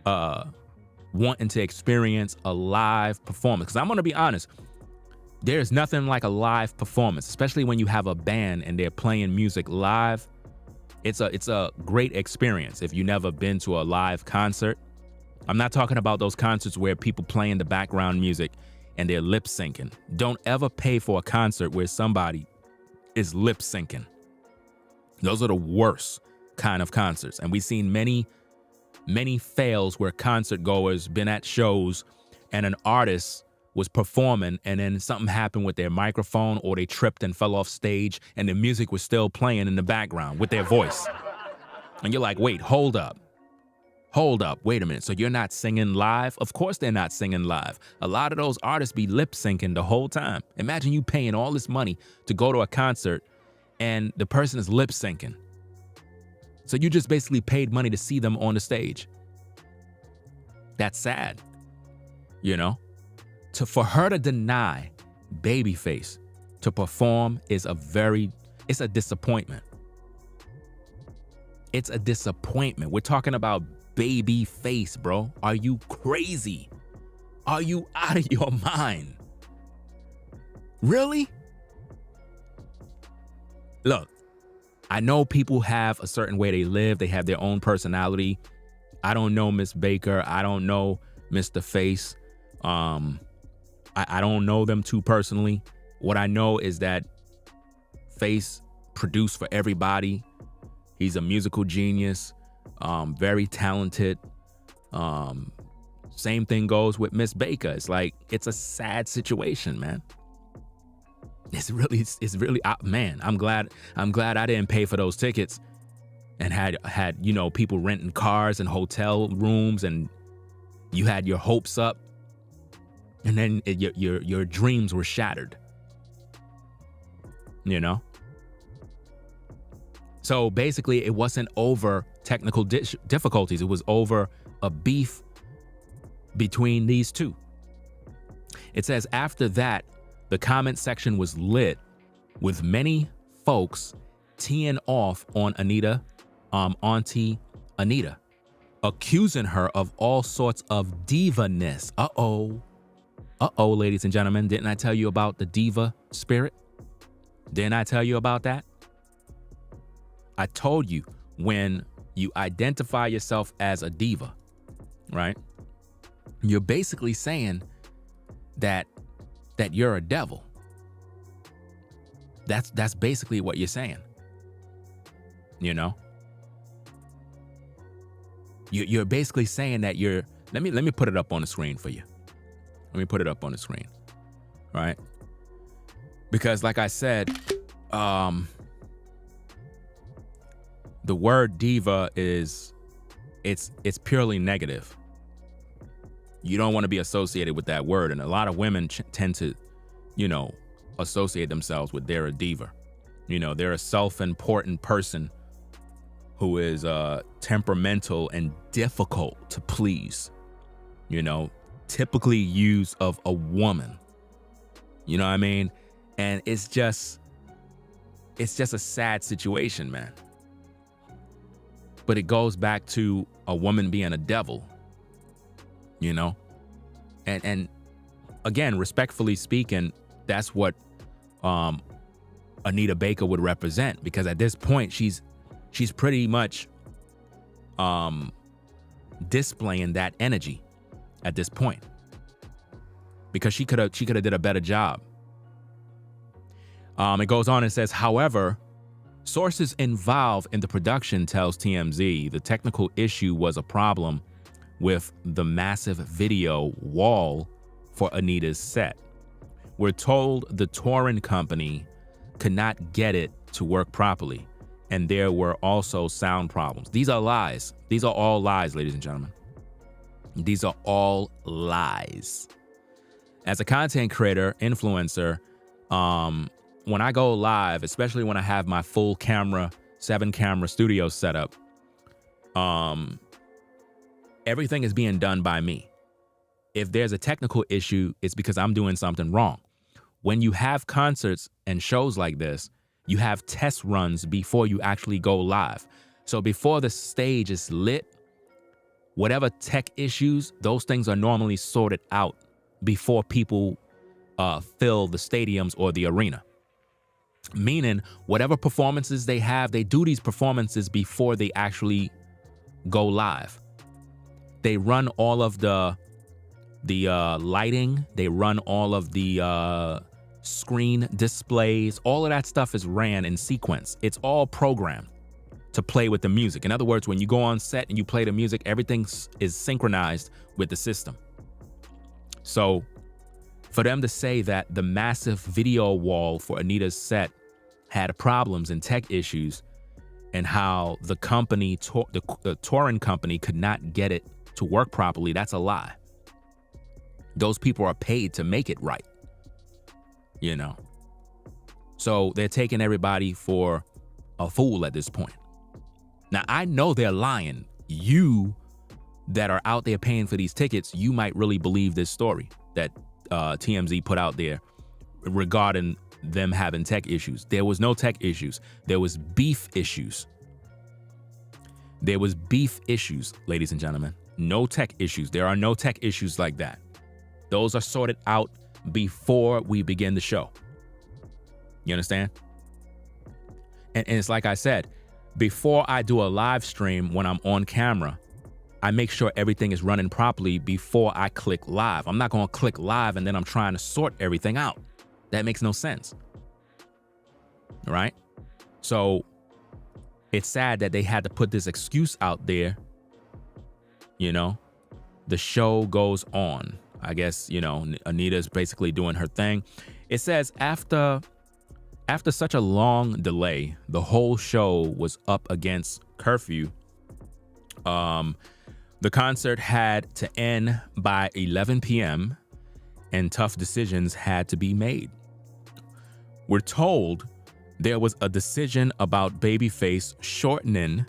wanting to experience a live performance. Because I'm going to be honest, there's nothing like a live performance, especially when you have a band and they're playing music live. It's a great experience if you've never been to a live concert. I'm not talking about those concerts where people playing the background music and they're lip syncing. Don't ever pay for a concert where somebody is lip syncing. Those are the worst kind of concerts. And we've seen many fails where concert goers been at shows and an artist was performing and then something happened with their microphone, or they tripped and fell off stage and the music was still playing in the background with their voice. And you're like, wait, hold up, wait a minute. So you're not singing live? Of course they're not singing live. A lot of those artists be lip syncing the whole time. Imagine you paying all this money to go to a concert and the person is lip syncing. So you just basically paid money to see them on the stage. That's sad, you know? For her to deny Babyface to perform is it's a disappointment. It's a disappointment. We're talking about Babyface, bro. Are you crazy? Are you out of your mind? Really? Look, I know people have a certain way they live. They have their own personality. I don't know Miss Baker. I don't know Mr. Face. I don't know them too personally. What I know is that Face produced for everybody. He's a musical genius, very talented, Same thing goes with Miss Baker. It's like, it's a sad situation, man. It's really, man, I'm glad I didn't pay for those tickets and had, you know, people renting cars and hotel rooms, and you had your hopes up, and then your dreams were shattered, you know? So basically, it wasn't over technical difficulties. It was over a beef between these two. It says, after that, the comment section was lit with many folks teeing off on Anita, Auntie Anita, accusing her of all sorts of diva-ness. Uh-oh, ladies and gentlemen. Didn't I tell you about the diva spirit? Didn't I tell you about that? I told you, when you identify yourself as a diva, right? You're basically saying that you're a devil. That's basically what you're saying. You know? You're basically saying that you're, let me put it up on the screen for you. Let me put it up on the screen. Right? Because like I said, the word diva is, it's purely negative. You don't want to be associated with that word. And a lot of women tend to, you know, associate themselves with they're a diva. You know, they're a self-important person who is temperamental and difficult to please. You know, typically used of a woman. You know what I mean? And it's just a sad situation, man. But it goes back to a woman being a devil. You know, and again, respectfully speaking, that's what Anita Baker would represent, because at this point she's pretty much displaying that energy at this point, because she could have did a better job. It goes on and says, however, sources involved in the production tells TMZ the technical issue was a problem with the massive video wall for Anita's set. We're told the touring company could not get it to work properly, and there were also sound problems. These are lies. These are all lies, ladies and gentlemen. These are all lies. As a content creator, influencer, when I go live, especially when I have my full camera, 7-camera studio setup, everything is being done by me. If there's a technical issue, it's because I'm doing something wrong. When you have concerts and shows like this, you have test runs before you actually go live. So before the stage is lit, whatever tech issues, those things are normally sorted out before people fill the stadiums or the arena. Meaning, whatever performances they have, they do these performances before they actually go live. They run all of the lighting. They run all of the screen displays. All of that stuff is ran in sequence. It's all programmed to play with the music. In other words, when you go on set and you play the music, everything is synchronized with the system. So for them to say that the massive video wall for Anita's set had problems and tech issues, and how the company, the touring company, could not get it to work properly, that's a lie. Those people are paid to make it right, you know? So they're taking everybody for a fool at this point. Now, I know they're lying. You that are out there paying for these tickets, you might really believe this story that TMZ put out there regarding them having tech issues. There was no tech issues. There was beef issues. There was beef issues, ladies and gentlemen. No tech issues. There are no tech issues like that. Those are sorted out before we begin the show. You understand? And it's like I said, before I do a live stream, when I'm on camera, I make sure everything is running properly before I click live. I'm not going to click live and then I'm trying to sort everything out. That makes no sense. Right? So it's sad that they had to put this excuse out there, you know, the show goes on. I guess, Anita's basically doing her thing. It says after such a long delay, the whole show was up against curfew. The concert had to end by 11 p.m. and tough decisions had to be made. We're told there was a decision about Babyface shortening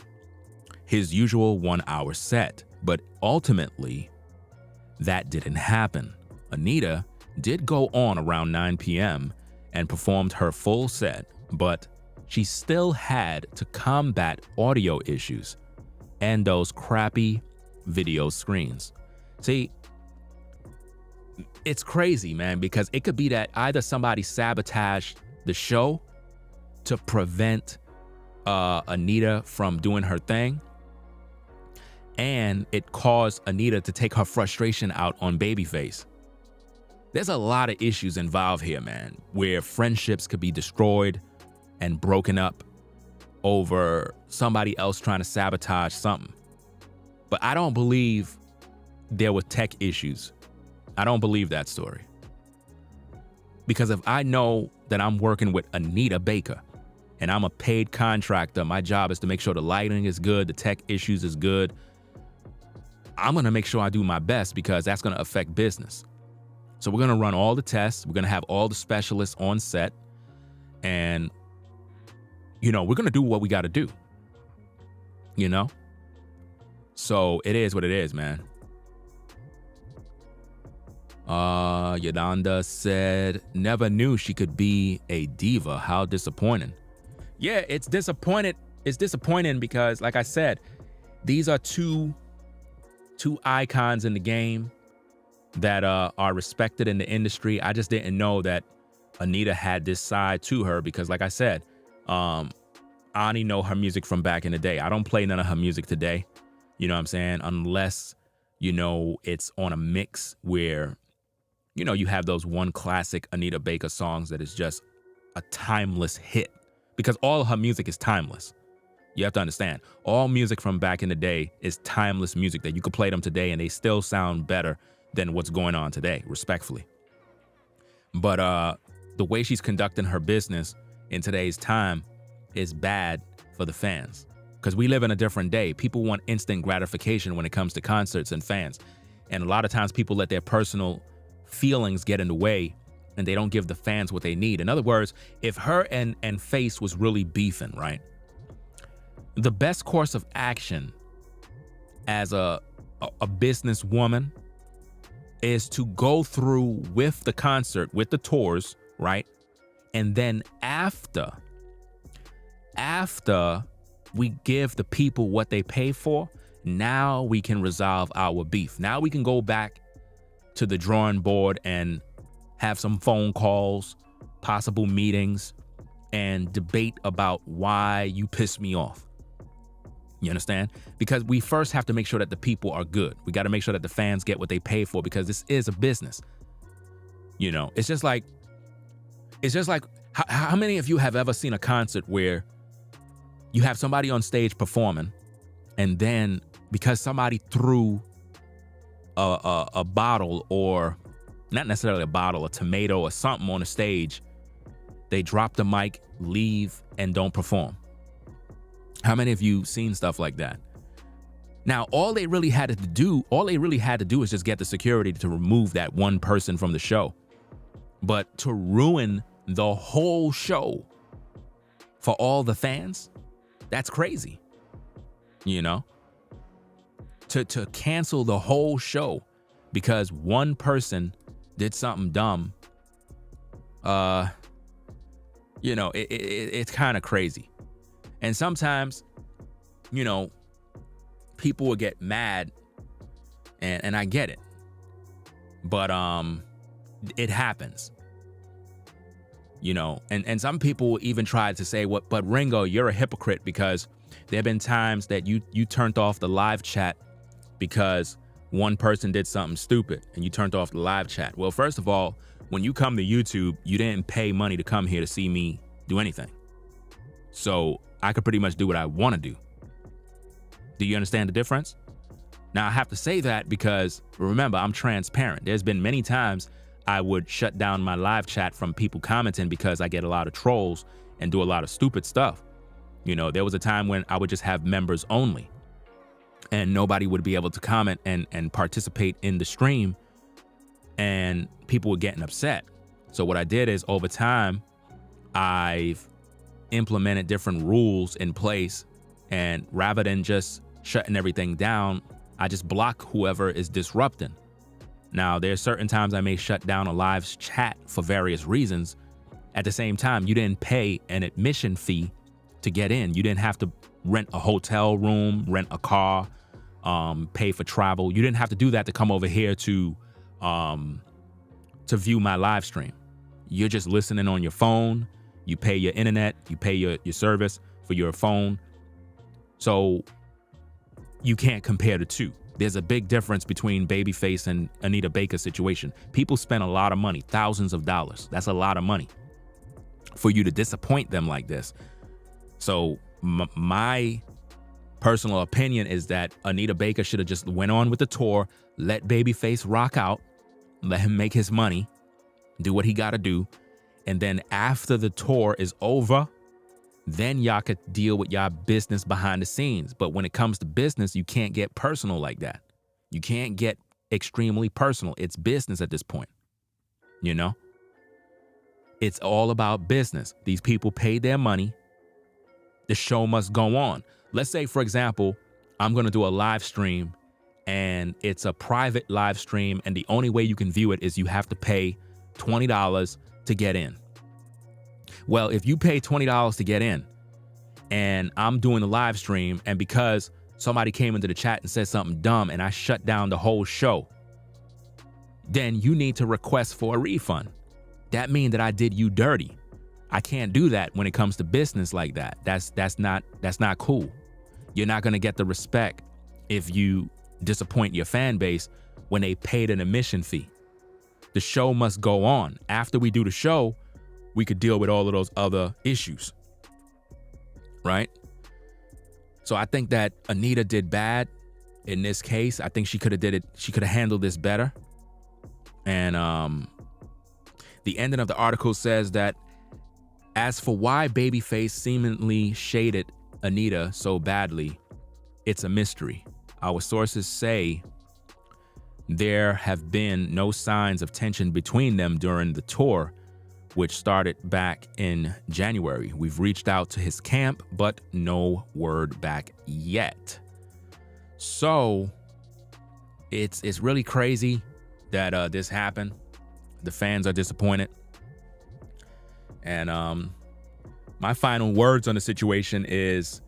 his usual 1-hour set, but ultimately that didn't happen. Anita did go on around 9 p.m. and performed her full set, but she still had to combat audio issues and those crappy video screens. See, it's crazy, man, because it could be that either somebody sabotaged the show to prevent Anita from doing her thing, and it caused Anita to take her frustration out on Babyface. There's a lot of issues involved here, man, where friendships could be destroyed and broken up over somebody else trying to sabotage something. But I don't believe there were tech issues. I don't believe that story. Because if I know that I'm working with Anita Baker and I'm a paid contractor, my job is to make sure the lighting is good, the tech issues is good, I'm going to make sure I do my best because that's going to affect business. So we're going to run all the tests. We're going to have all the specialists on set. And, we're going to do what we got to do. So it is what it is, man. Yolanda said, never knew she could be a diva. How disappointing. Yeah, it's disappointing. It's disappointing because, like I said, these are two icons in the game that are respected in the industry. I just didn't know that Anita had this side to her because, like I said, I only know her music from back in the day. I don't play none of her music today. You know what I'm saying? Unless, it's on a mix where, you have those one classic Anita Baker songs that is just a timeless hit because all of her music is timeless. You have to understand, all music from back in the day is timeless music that you could play them today and they still sound better than what's going on today, respectfully. But the way she's conducting her business in today's time is bad for the fans because we live in a different day. People want instant gratification when it comes to concerts and fans. And a lot of times people let their personal feelings get in the way and they don't give the fans what they need. In other words, if her and Face was really beefing, right? The best course of action as a businesswoman is to go through with the concert, with the tours, right? And then after we give the people what they pay for, now we can resolve our beef. Now we can go back to the drawing board and have some phone calls, possible meetings, and debate about why you pissed me off. You understand? Because we first have to make sure that the people are good. We got to make sure that the fans get what they pay for because this is a business. It's just like how many of you have ever seen a concert where you have somebody on stage performing and then because somebody threw a bottle, or not necessarily a bottle, a tomato or something on the stage, they drop the mic, leave, and don't perform? How many of you seen stuff like that? Now, all they really had to do is just get the security to remove that one person from the show. But to ruin the whole show for all the fans, that's crazy. To cancel the whole show because one person did something dumb, it's kind of crazy. And sometimes, people will get mad, and I get it. But it happens. And some people even tried to say, but Ringo, you're a hypocrite because there have been times that you turned off the live chat because one person did something stupid and you turned off the live chat. Well, first of all, when you come to YouTube, you didn't pay money to come here to see me do anything. So I could pretty much do what I want to do. Do you understand the difference? Now, I have to say that because, remember, I'm transparent. There's been many times I would shut down my live chat from people commenting because I get a lot of trolls and do a lot of stupid stuff. You know, there was a time when I would just have members only and nobody would be able to comment and participate in the stream, and people were getting upset. So what I did is, over time, I've implemented different rules in place, and rather than just shutting everything down, I just block whoever is disrupting. Now, there's certain times I may shut down a live chat for various reasons. At the same time, you didn't pay an admission fee to get in. You didn't have to rent a hotel room, rent a car, pay for travel. You didn't have to do that to come over here to view my live stream. You're just listening on your phone. You pay your internet, you pay your service for your phone. So you can't compare the two. There's a big difference between Babyface and Anita Baker's situation. People spend a lot of money, thousands of dollars. That's a lot of money for you to disappoint them like this. So my personal opinion is that Anita Baker should have just went on with the tour, let Babyface rock out, let him make his money, do what he got to do. And then after the tour is over, then y'all could deal with y'all business behind the scenes. But when it comes to business, you can't get personal like that. You can't get extremely personal. It's business at this point. You know? It's all about business. These people paid their money. The show must go on. Let's say, for example, I'm going to do a live stream and it's a private live stream, and the only way you can view it is you have to pay $20 to get in. Well, if you pay $20 to get in and I'm doing the live stream, and because somebody came into the chat and said something dumb and I shut down the whole show, then you need to request for a refund. That means that I did you dirty. I can't do that when it comes to business like that. That's not cool. You're not going to get the respect if you disappoint your fan base when they paid an admission fee. The show must go on. After we do the show, we could deal with all of those other issues, right? So I think that Anita did bad in this case. I think she could have handled this better. And the ending of the article says that, as for why Babyface seemingly shaded Anita so badly, it's a mystery. Our sources say there have been no signs of tension between them during the tour, which started back in January. We've reached out to his camp, but no word back yet. So it's really crazy that this happened. The fans are disappointed. And my final words on the situation is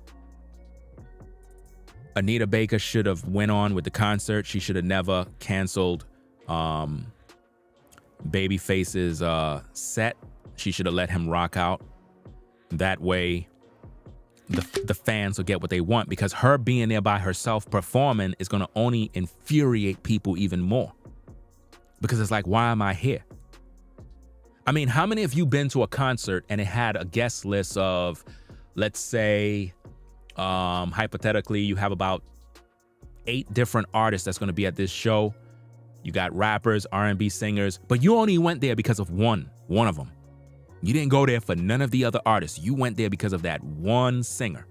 Anita Baker should have went on with the concert. She should have never canceled Babyface's set. She should have let him rock out. That way the fans will get what they want, because her being there by herself performing is going to only infuriate people even more. Because it's like, why am I here? I mean, how many of you been to a concert and it had a guest list of, let's say, hypothetically, you have about 8 different artists that's going to be at this show. You got rappers, R&B singers, but you only went there because of one of them. You didn't go there for none of the other artists. You went there because of that one singer,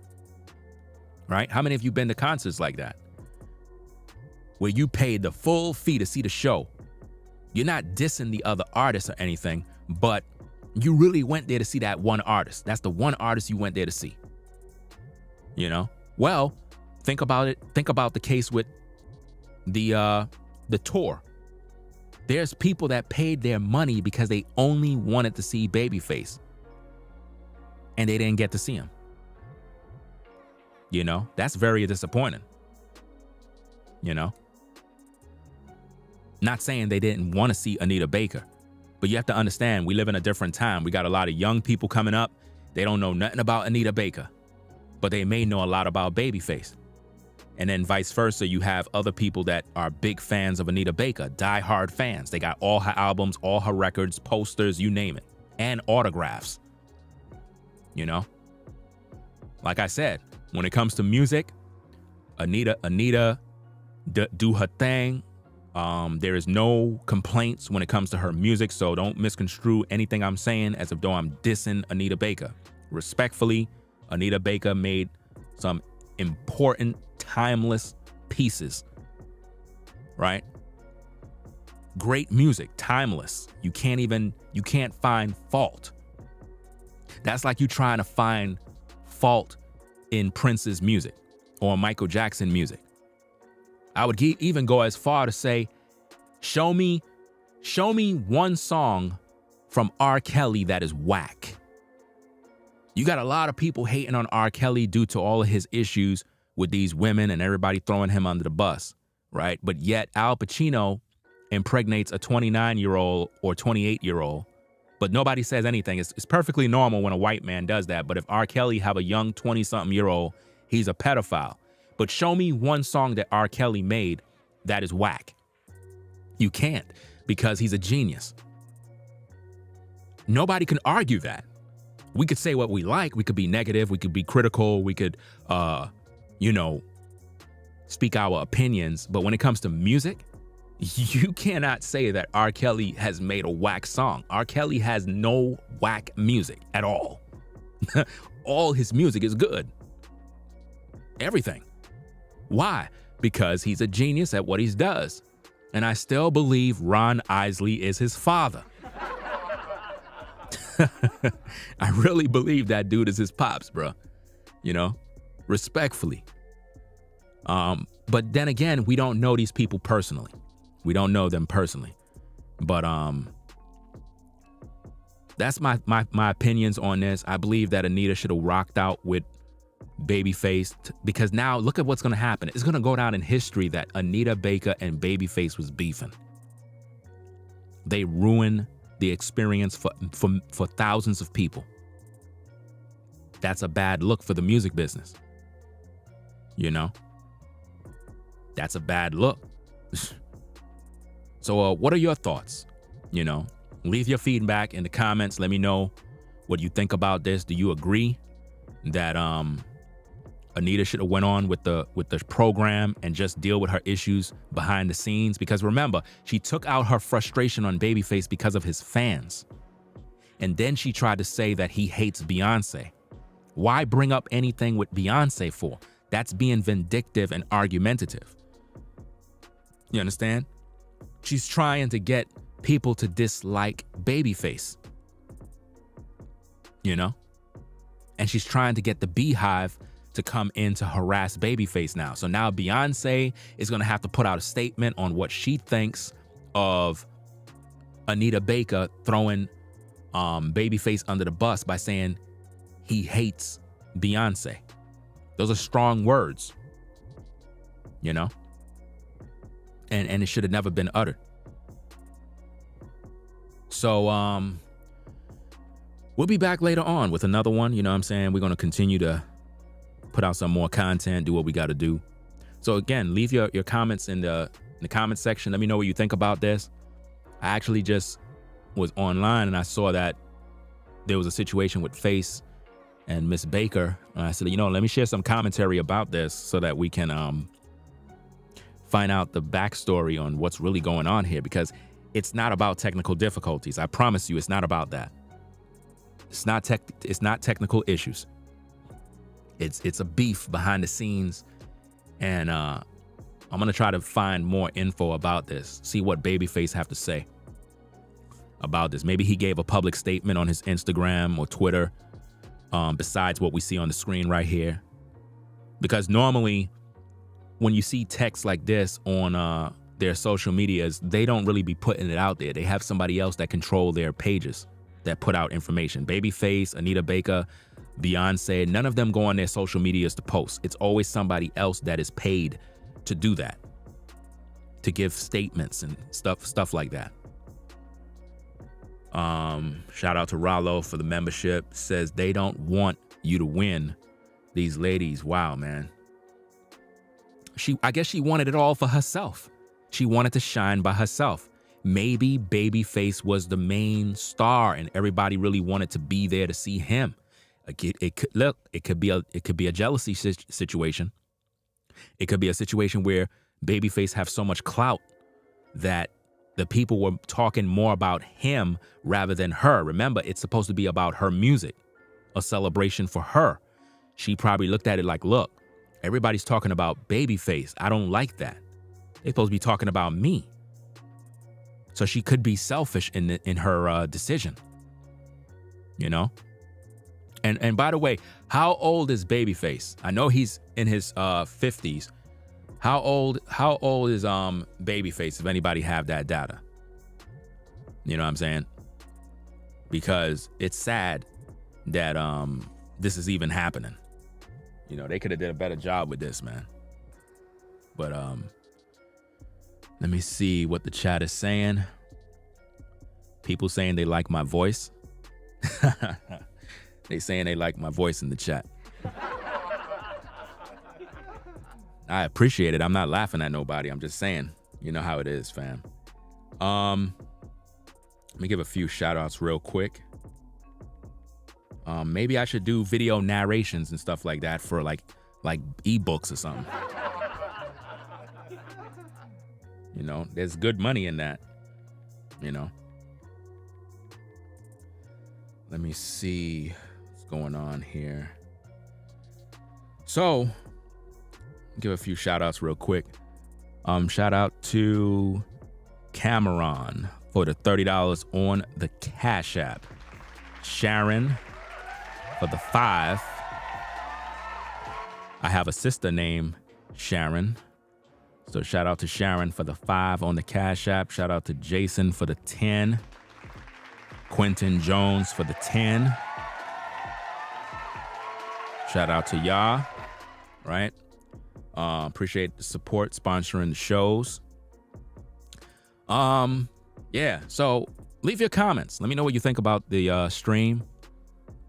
right? How many of you been to concerts like that, where you paid the full fee to see the show? You're not dissing the other artists or anything, but you really went there to see that one artist. That's the one artist you went there to see. You know? Well, think about it. Think about the case with the tour. There's people that paid their money because they only wanted to see Babyface, and they didn't get to see him. You know? That's very disappointing. You know? Not saying they didn't want to see Anita Baker, but you have to understand, we live in a different time. We got a lot of young people coming up. They don't know nothing about Anita Baker, but they may know a lot about Babyface. And then vice versa, you have other people that are big fans of Anita Baker, die-hard fans. They got all her albums, all her records, posters, you name it, and autographs. You know? Like I said, when it comes to music, Anita do her thing. There is no complaints when it comes to her music, so don't misconstrue anything I'm saying as if though I'm dissing Anita Baker. Respectfully, Anita Baker made some important, timeless pieces, right? Great music, timeless. You can't find fault. That's like you trying to find fault in Prince's music or Michael Jackson music. I would even go as far to say, show me one song from R. Kelly that is whack. You got a lot of people hating on R. Kelly due to all of his issues with these women and everybody throwing him under the bus, right? But yet Al Pacino impregnates a 29-year-old or 28-year-old, but nobody says anything. It's perfectly normal when a white man does that. But if R. Kelly have a young 20-something-year-old, he's a pedophile. But show me one song that R. Kelly made that is whack. You can't, because he's a genius. Nobody can argue that. We could say what we like. We could be negative. We could be critical. We could, speak our opinions. But when it comes to music, you cannot say that R. Kelly has made a whack song. R. Kelly has no whack music at all. All his music is good. Everything. Why? Because he's a genius at what he does. And I still believe Ron Isley is his father. I really believe that dude is his pops, bro. Respectfully. But then again, we don't know these people personally. We don't know them personally. But that's my opinions on this. I believe that Anita should have rocked out with Babyface, because now look at what's going to happen. It's going to go down in history that Anita Baker and Babyface was beefing. They ruined the experience for thousands of people. That's a bad look for the music business. That's a bad look. So what are your thoughts? Leave your feedback in the comments. Let me know what you think about this. Do you agree that Anita should have went on with the program and just deal with her issues behind the scenes? Because remember, she took out her frustration on Babyface because of his fans. And then she tried to say that he hates Beyonce. Why bring up anything with Beyonce for? That's being vindictive and argumentative. You understand? She's trying to get people to dislike Babyface. And she's trying to get the Beehive to come in to harass Babyface now. So now Beyonce is going to have to put out a statement on what she thinks of Anita Baker throwing Babyface under the bus by saying he hates Beyonce. Those are strong words, and it should have never been uttered. So we'll be back later on with another one. We're going to continue to put out some more content, do what we got to do. So again, leave your comments in the comment section. Let me know what you think about this. I actually just was online and I saw that there was a situation with Face and Miss Baker. And I said, let me share some commentary about this so that we can find out the backstory on what's really going on here, because it's not about technical difficulties. I promise you, it's not about that. It's not technical issues. It's a beef behind the scenes, and I'm gonna try to find more info about this. See what Babyface have to say about this. Maybe he gave a public statement on his Instagram or Twitter, besides what we see on the screen right here. Because normally, when you see text like this on their social medias, they don't really be putting it out there. They have somebody else that control their pages that put out information. Babyface, Anita Baker, Beyonce, none of them go on their social medias to post. It's always somebody else that is paid to do that, to give statements and stuff like that. Shout out to Rollo for the membership. Says they don't want you to win. These ladies, wow, man. I guess she wanted it all for herself. She wanted to shine by herself. Maybe Babyface was the main star and everybody really wanted to be there to see him. It could be a jealousy situation. It could be a situation where Babyface have so much clout that the people were talking more about him rather than her. Remember, it's supposed to be about her music, a celebration for her. She probably looked at it like, look, everybody's talking about Babyface. I don't like that. They're supposed to be talking about me. So she could be selfish in her decision, you know? And by the way, how old is Babyface? I know he's in his 50s. How old is Babyface, if anybody have that data? You know what I'm saying? Because it's sad that this is even happening. You know, they could have did a better job with this, man. But let me see what the chat is saying. People saying they like my voice. They saying they like my voice in the chat. I appreciate it. I'm not laughing at nobody. I'm just saying, you know how it is, fam. Let me give a few shout outs real quick. Maybe I should do video narrations and stuff like that for like ebooks or something. You know, there's good money in that, you know. Let me see what's going on here. So, give a few shout outs real quick. Shout out to Cameron for the $30 on the Cash App. Sharon for the $5. I have a sister named Sharon. So shout out to Sharon for the $5 on the Cash App. Shout out to Jason for the $10. Quentin Jones for the $10. Shout out to y'all, right? Appreciate the support, sponsoring the shows. Yeah, so leave your comments. Let me know what you think about the stream.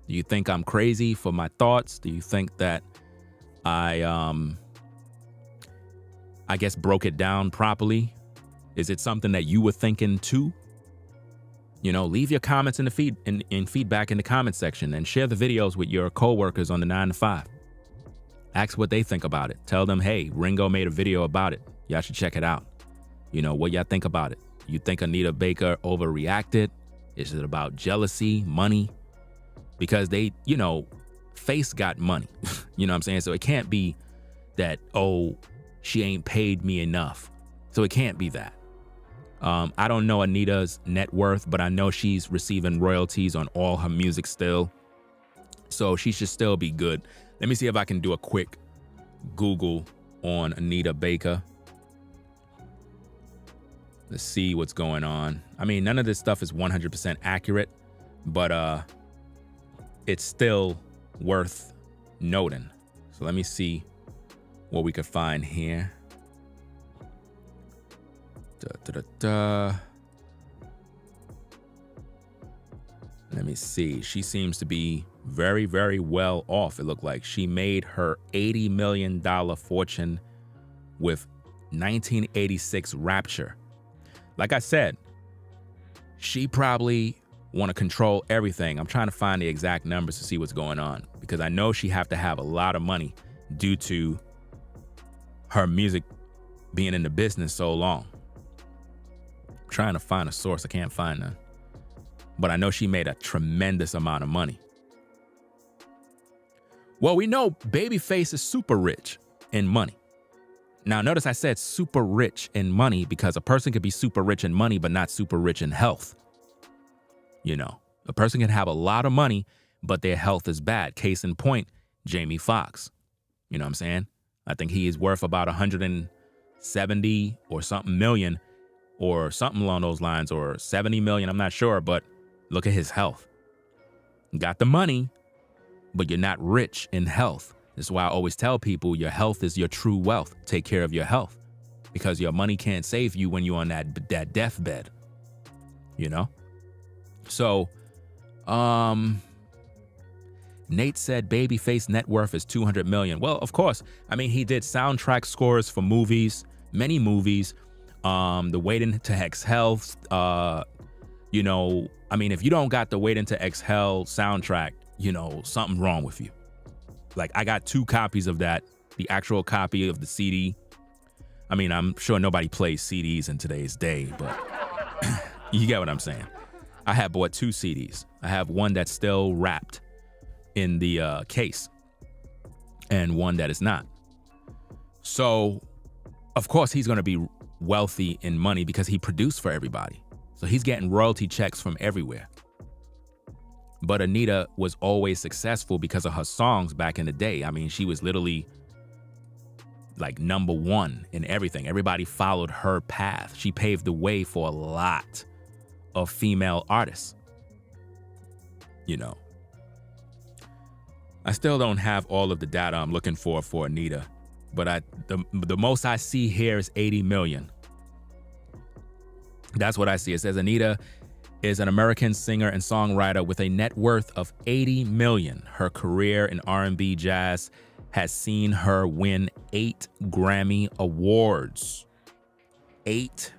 Do you think I'm crazy for my thoughts? Do you think that I guess broke it down properly? Is it something that you were thinking too? You know, leave your comments in the feedback in the comment section, and share the videos with your coworkers on the 9 to 5. Ask what they think about it. Tell them, hey, Ringo made a video about it. Y'all should check it out. You know, what y'all think about it? You think Anita Baker overreacted? Is it about jealousy, money? Because they, you know, Face got money. You know what I'm saying? So it can't be that, oh, she ain't paid me enough. So it can't be that. I don't know Anita's net worth, but I know she's receiving royalties on all her music still. So she should still be good. Let me see if I can do a quick Google on Anita Baker. Let's see what's going on. I mean, none of this stuff is 100% accurate, but it's still worth noting. So let me see what we could find here. Let me see. She seems to be very, very well off. It looked like she made her $80 million fortune with 1986 Rapture. Like I said, she probably want to control everything. I'm trying to find the exact numbers to see what's going on, because I know she have to have a lot of money due to her music being in the business so long. I'm trying to find a source. I can't find none. But I know she made a tremendous amount of money. Well, we know Babyface is super rich in money. Now, notice I said super rich in money because a person could be super rich in money, but not super rich in health. You know, a person can have a lot of money, but their health is bad. Case in point, Jamie Foxx. You know what I'm saying? I think he is worth about 170 or something million or something along those lines, or 70 million. I'm not sure, but look at his health. You got the money, but you're not rich in health. This is why I always tell people your health is your true wealth. Take care of your health, because your money can't save you when you're on that deathbed, you know? So, Nate said Babyface net worth is 200 million. Well, of course. I mean, he did soundtrack scores for movies, many movies. The Waiting to Exhale, you know, I mean, if you don't got the Waiting to Exhale soundtrack, you know, something's wrong with you. Like, I got 2 copies of that, the actual copy of the CD. I mean, I'm sure nobody plays CDs in today's day, but you get what I'm saying. I have bought 2 CDs. I have one that's still wrapped in the case and one that is not. So, of course, he's going to be wealthy in money because he produced for everybody. So he's getting royalty checks from everywhere. But Anita was always successful because of her songs back in the day. I mean, she was literally like #1 in everything. Everybody followed her path. She paved the way for a lot of female artists. You know, I still don't have all of the data I'm looking for Anita, but the most I see here is 80 million. That's what I see. It says Anita is an American singer and songwriter with a net worth of 80 million. Her career in R&B jazz has seen her win 8 Grammy Awards. 8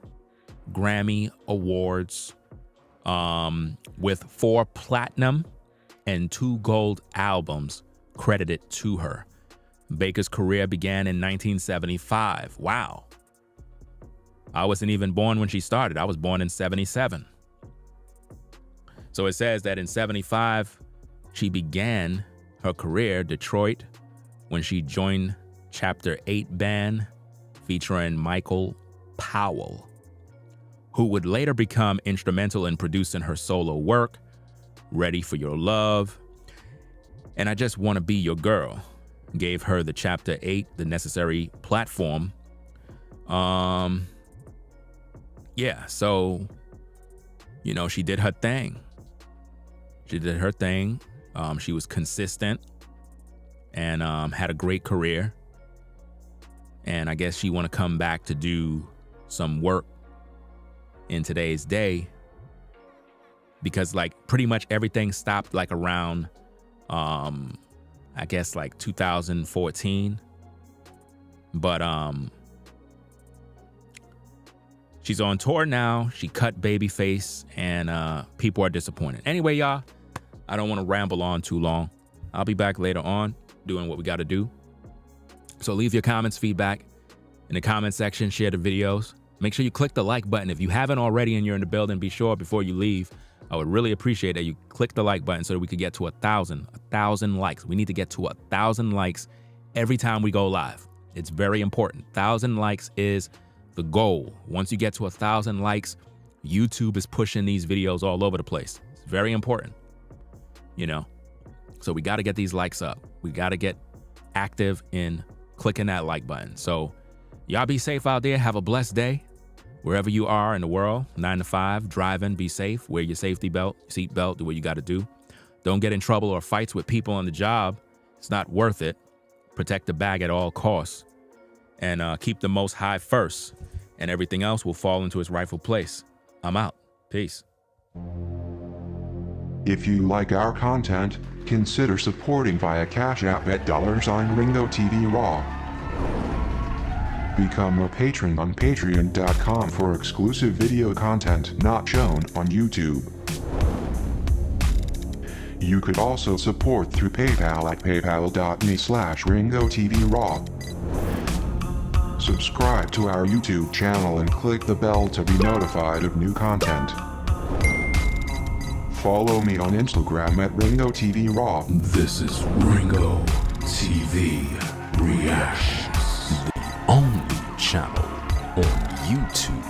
Grammy Awards, with 4 platinum and 2 gold albums credited to her. Baker's career began in 1975. Wow. I wasn't even born when she started. I was born in 77. So it says that in 75, she began her career, Detroit, when she joined Chapter 8 band featuring Michael Powell, who would later become instrumental in producing her solo work, Ready for Your Love, and I Just Want to Be Your Girl, gave her the Chapter 8, the necessary platform. Yeah, so, you know, she did her thing. She did her thing. She was consistent and had a great career. And I guess she want to come back to do some work in today's day because like pretty much everything stopped like around, I guess like 2014. But she's on tour now. She cut Babyface and people are disappointed. Anyway, y'all, I don't want to ramble on too long. I'll be back later on doing what we got to do. So leave your comments, feedback in the comment section, share the videos. Make sure you click the like button. If you haven't already and you're in the building, be sure before you leave, I would really appreciate that you click the like button so that we could get to 1,000 likes. We need to get to 1,000 likes every time we go live. It's very important. 1,000 likes is the goal. Once you get to 1,000 likes, YouTube is pushing these videos all over the place. It's very important, you know? So we got to get these likes up. We got to get active in clicking that like button. So y'all be safe out there. Have a blessed day. Wherever you are in the world, 9 to 5, driving, be safe. Wear your safety belt, seat belt, do what you got to do. Don't get in trouble or fights with people on the job. It's not worth it. Protect the bag at all costs. And keep the Most High first. And everything else will fall into its rightful place. I'm out. Peace. If you like our content, consider supporting via Cash App at $Ringo TV Raw. Become a patron on patreon.com for exclusive video content not shown on YouTube. You could also support through PayPal at paypal.me/Ringo TV Raw. Subscribe to our YouTube channel and click the bell to be notified of new content. Follow me on Instagram at Ringo TV Raw. This is Ringo TV Reactions, the only channel on YouTube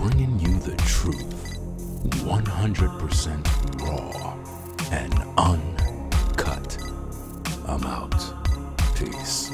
bringing you the truth, 100% raw and uncut. I'm out. Peace.